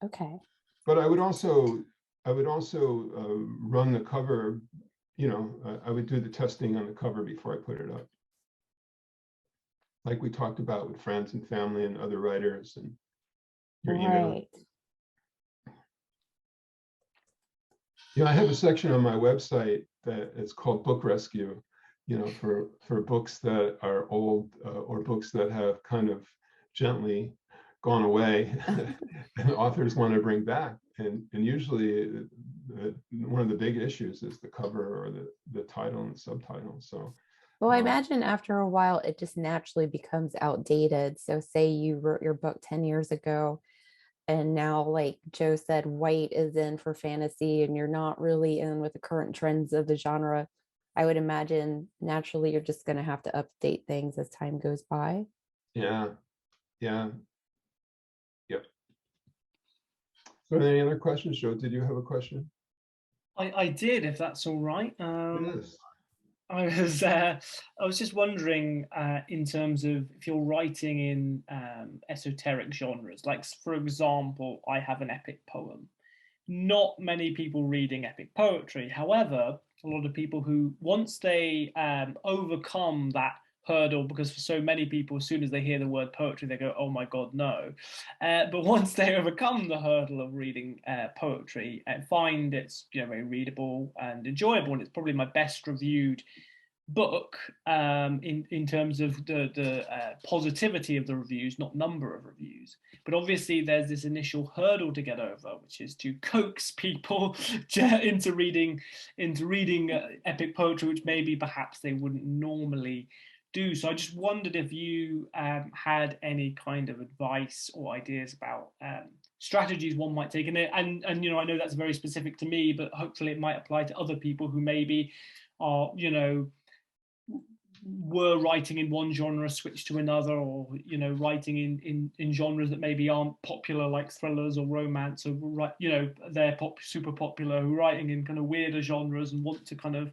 Okay. But I would also run the cover. I would do the testing on the cover before I put it up, like we talked about with friends and family and other writers and your email. Right. I have a section on my website that is called Book Rescue, for books that are old or books that have kind of gently gone away and authors want to bring back. And usually one of the big issues is the cover or the title and the subtitle. So, well, I imagine after a while, it just naturally becomes outdated. So say you wrote your book 10 years ago, and now, like Joe said, white is in for fantasy and you're not really in with the current trends of the genre. I would imagine naturally you're just going to have to update things as time goes by. Yeah. Yep. So any other questions, Joe? Did you have a question? I did, if that's all right. Yes. I was just wondering, in terms of if you're writing in esoteric genres, like for example, I have an epic poem. Not many people reading epic poetry. However, a lot of people who, once they overcome that hurdle, because for so many people, as soon as they hear the word poetry, they go, oh my God, no. But once they overcome the hurdle of reading poetry and find it's very readable and enjoyable, and it's probably my best reviewed book in terms of the positivity of the reviews, not number of reviews. But obviously there's this initial hurdle to get over, which is to coax people into reading epic poetry, which maybe perhaps they wouldn't normally do. So I just wondered if you had any kind of advice or ideas about strategies one might take. And you know, I know that's very specific to me, but hopefully it might apply to other people who maybe are, you know, were writing in one genre, switched to another, or, you know, writing in genres that maybe aren't popular, like thrillers or romance, or, you know, they're super popular, who are writing in kind of weirder genres and want to kind of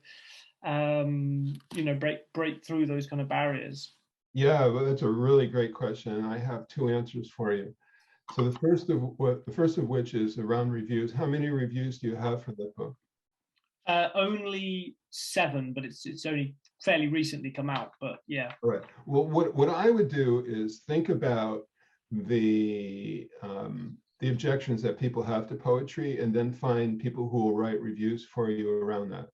you know, break through those kind of barriers. Yeah, well, that's a really great question. I have two answers for you. So the first of which is around reviews. How many reviews do you have for that book? Only 7, but it's only fairly recently come out. But yeah. All right. Well, what I would do is think about the objections that people have to poetry, and then find people who will write reviews for you around that.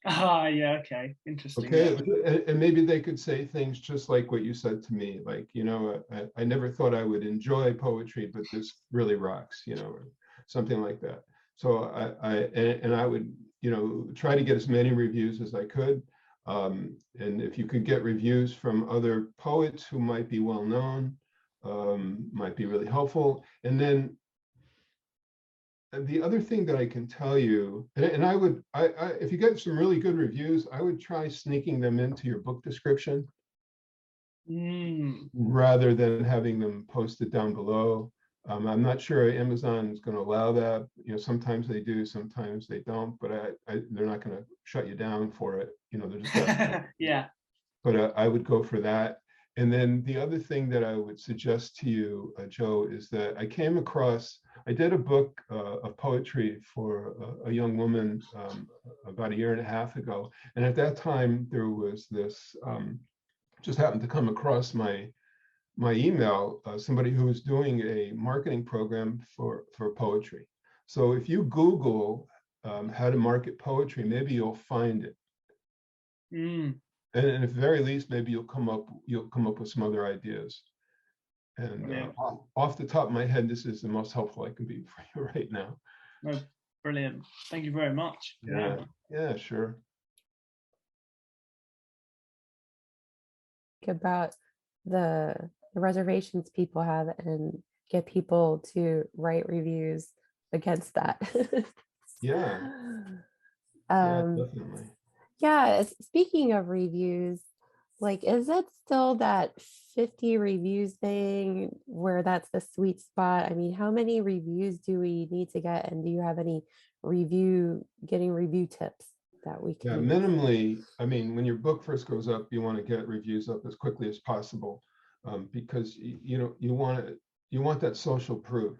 Yeah, okay, interesting. Okay, yeah. and maybe they could say things just like what you said to me, like, you know, I never thought I would enjoy poetry, but this really rocks, you know, or something like that. So I would, you know, try to get as many reviews as I could. And if you could get reviews from other poets who might be well known, might be really helpful. And then the other thing that I can tell you, and I would, if you get some really good reviews, I would try sneaking them into your book description rather than having them posted down below. I'm not sure Amazon is going to allow that. You know, sometimes they do, sometimes they don't, but they're not going to shut you down for it. You know, they're just yeah. But I would go for that. And then the other thing that I would suggest to you, Joe, is that I did a book of poetry for a young woman about 1.5 years ago. And at that time, there was this, just happened to come across my email, somebody who was doing a marketing program for poetry. So if you Google how to market poetry, maybe you'll find it. And at the very least, maybe you'll come up with some other ideas. And off the top of my head, this is the most helpful I can be for you right now. Oh, brilliant. Thank you very much. Yeah, sure. About the reservations people have and get people to write reviews against that. Yeah. Definitely. Yeah, speaking of reviews, like, is it still that 50 reviews thing where that's the sweet spot? I mean, how many reviews do we need to get? And do you have any getting review tips that we can? Yeah, minimally, I mean, when your book first goes up, you want to get reviews up as quickly as possible, because you know, you want that social proof.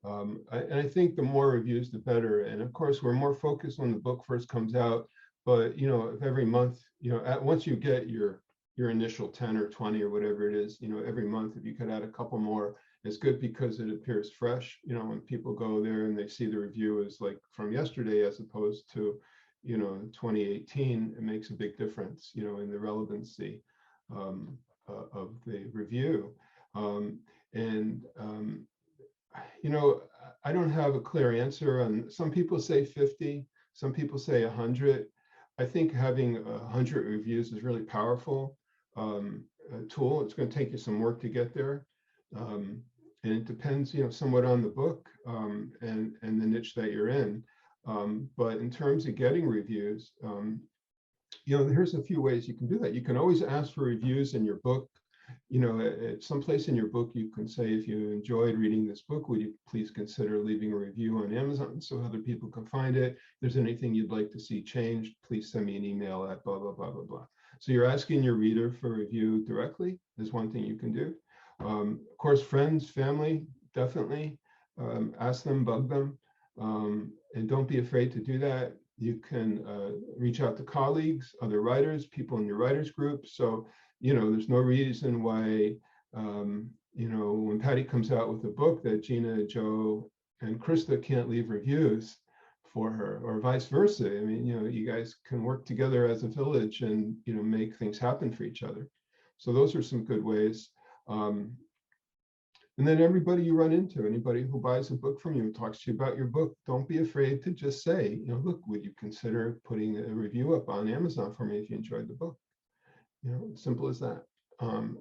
And I think the more reviews, the better. And of course, we're more focused when the book first comes out. But you know, if every month, you know, once you get your initial 10 or 20 or whatever it is, you know, every month, if you could add a couple more, it's good because it appears fresh. You know, when people go there and they see the review is like from yesterday as opposed to, you know, 2018, it makes a big difference, you know, in the relevancy of the review. You know, I don't have a clear answer on. Some people say 50, some people say 100. I think having 100 reviews is really powerful tool. It's going to take you some work to get there, and it depends, you know, somewhat on the book and the niche that you're in. But in terms of getting reviews, you know, here's a few ways you can do that. You can always ask for reviews in your book. You know, at some place in your book, you can say, if you enjoyed reading this book, would you please consider leaving a review on Amazon so other people can find it? If there's anything you'd like to see changed, please send me an email at blah, blah, blah, blah, blah. So you're asking your reader for a review directly is one thing you can do. Of course, friends, family, definitely ask them, bug them, and don't be afraid to do that. You can reach out to colleagues, other writers, people in your writers group. So, you know, there's no reason why, you know, when Patty comes out with a book that Gina, Joe, and Krista can't leave reviews for her, or vice versa. I mean, you know, you guys can work together as a village and, you know, make things happen for each other. So those are some good ways. And then everybody you run into, anybody who buys a book from you and talks to you about your book, don't be afraid to just say, you know, look, would you consider putting a review up on Amazon for me if you enjoyed the book? You know, simple as that.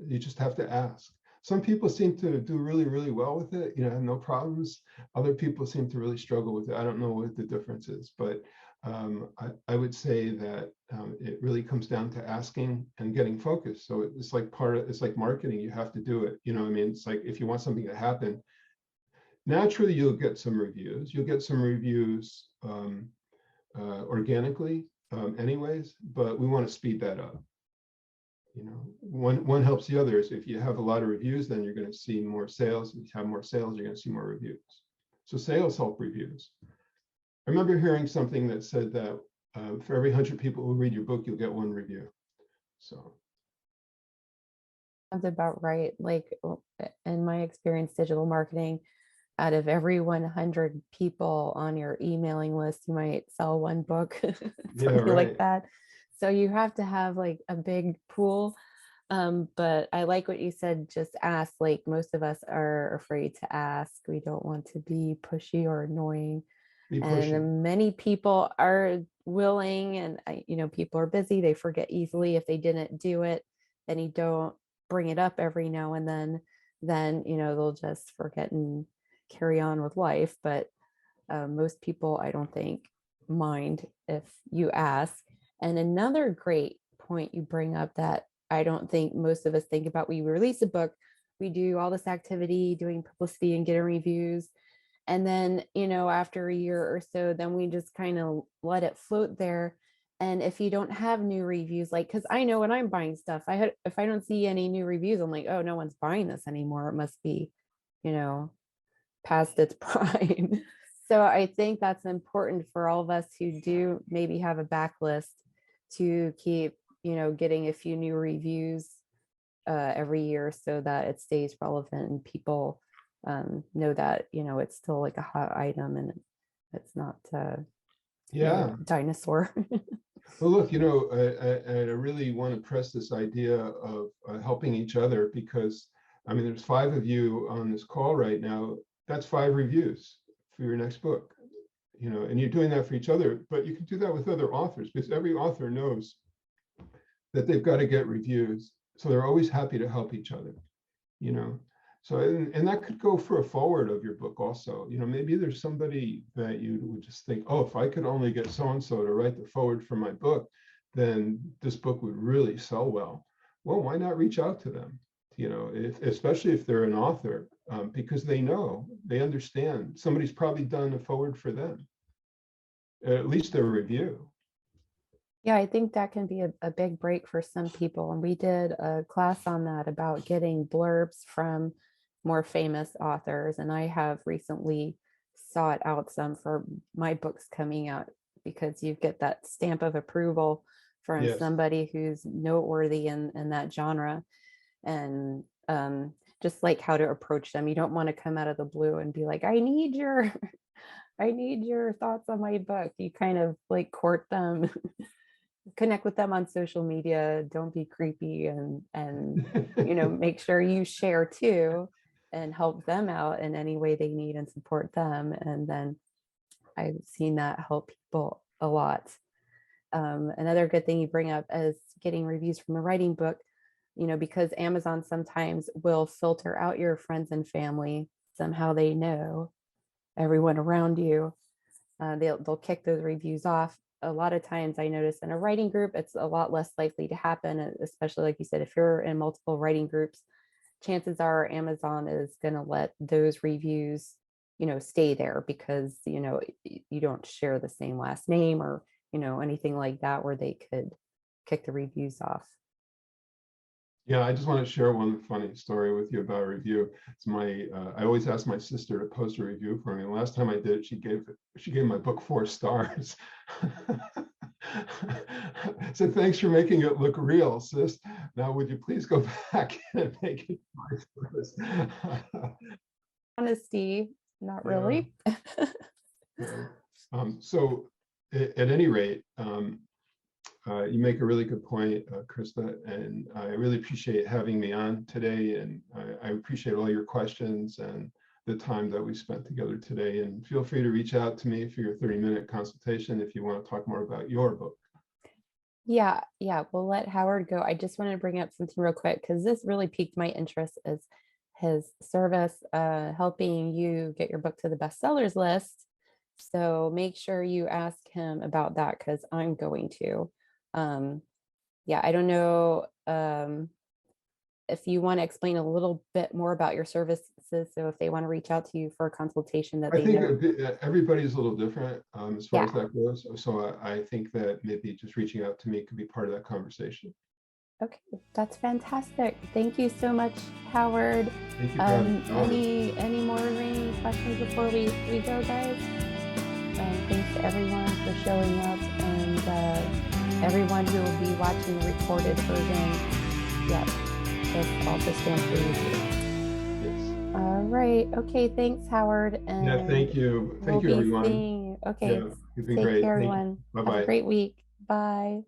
You just have to ask. Some people seem to do really, really well with it, you know, have no problems. Other people seem to really struggle with it. I don't know what the difference is, but I would say that it really comes down to asking and getting focused. So it's like it's like marketing. You have to do it. You know what I mean? It's like if you want something to happen, naturally you'll get some reviews. You'll get some reviews organically anyways, but we want to speed that up. You know, one helps the others. If you have a lot of reviews, then you're going to see more sales. If you have more sales, you're going to see more reviews. So sales help reviews. I remember hearing something that said that for every 100 people who read your book, you'll get one review. So Sounds about right. Like in my experience, digital marketing, out of every 100 people on your emailing list, you might sell one book, something like that. So you have to have like a big pool. But I like what you said, just ask. Like most of us are afraid to ask. We don't want to be pushy or annoying. And many people are willing, and you know, people are busy. They forget easily. If they didn't do it, then you don't bring it up every now and then, you know, they'll just forget and carry on with life. But most people, I don't think, mind if you ask. And another great point you bring up that I don't think most of us think about: we release a book, we do all this activity, doing publicity and getting reviews. And then, you know, after a year or so, then we just kind of let it float there. And if you don't have new reviews, like, because I know when I'm buying stuff, if I don't see any new reviews, I'm like, oh, no one's buying this anymore. It must be, you know, past its prime. So I think that's important for all of us who do maybe have a backlist to keep, you know, getting a few new reviews every year so that it stays relevant and people know that, you know, it's still like a hot item and it's not dinosaur. Well, look, you know, I really want to press this idea of helping each other, because I mean, there's 5 of you on this call right now. That's 5 reviews for your next book, you know, and you're doing that for each other, but you can do that with other authors, because every author knows that they've got to get reviews. So they're always happy to help each other, you know. So, and that could go for a forward of your book also. You know, maybe there's somebody that you would just think, oh, if I could only get so-and-so to write the forward for my book, then this book would really sell well. Well, why not reach out to them? You know, especially if they're an author, because they know, they understand. Somebody's probably done a forward for them, at least a review. Yeah, I think that can be a big break for some people. And we did a class on that about getting blurbs from more famous authors. And I have recently sought out some for my books coming out, because you get that stamp of approval from somebody who's noteworthy in that genre. And just like how to approach them. You don't want to come out of the blue and be like, I need your thoughts on my book. You kind of like court them, connect with them on social media. Don't be creepy, and you know, make sure you share too and help them out in any way they need and support them. And then I've seen that help people a lot. Another good thing you bring up is getting reviews from a writing book, you know, because Amazon sometimes will filter out your friends and family. Somehow they know everyone around you. They'll kick those reviews off. A lot of times I notice in a writing group, it's a lot less likely to happen, especially like you said, if you're in multiple writing groups, chances are Amazon is going to let those reviews, you know, stay there, because, you know, you don't share the same last name or, you know, anything like that where they could kick the reviews off. Yeah, I just want to share one funny story with you about a review. It's I always ask my sister to post a review for me. The last time I did it, she gave my book 4 stars. So thanks for making it look real, sis. Now, would you please go back and make it 5 stars? Honesty, not really. So at any rate, you make a really good point, Krista, and I really appreciate having me on today. And I appreciate all your questions and the time that we spent together today. And feel free to reach out to me for your 30-minute consultation if you want to talk more about your book. Yeah, yeah, we'll let Howard go. I just wanted to bring up something real quick because this really piqued my interest is his service helping you get your book to the bestsellers list. So make sure you ask him about that because I'm going to. Um, yeah, I don't know if you want to explain a little bit more about your services. So if they want to reach out to you for a consultation that I they think know. everybody's a little different as far Yeah. as that goes. So I think that maybe just reaching out to me could be part of that conversation. Okay, that's fantastic. Thank you so much, Howard. Thank you for having me on. Any more remaining questions before we go, guys? Thanks to everyone for showing up and everyone who will be watching the recorded version. Yep, this also stands for you too. Yes. All right. Okay. Thanks, Howard. And Yeah, thank you. we'll Thank you, be everyone. seeing you. Okay. Yeah, you've been Take great. care, Thank you. everyone. Have a Bye-bye. great week. Bye.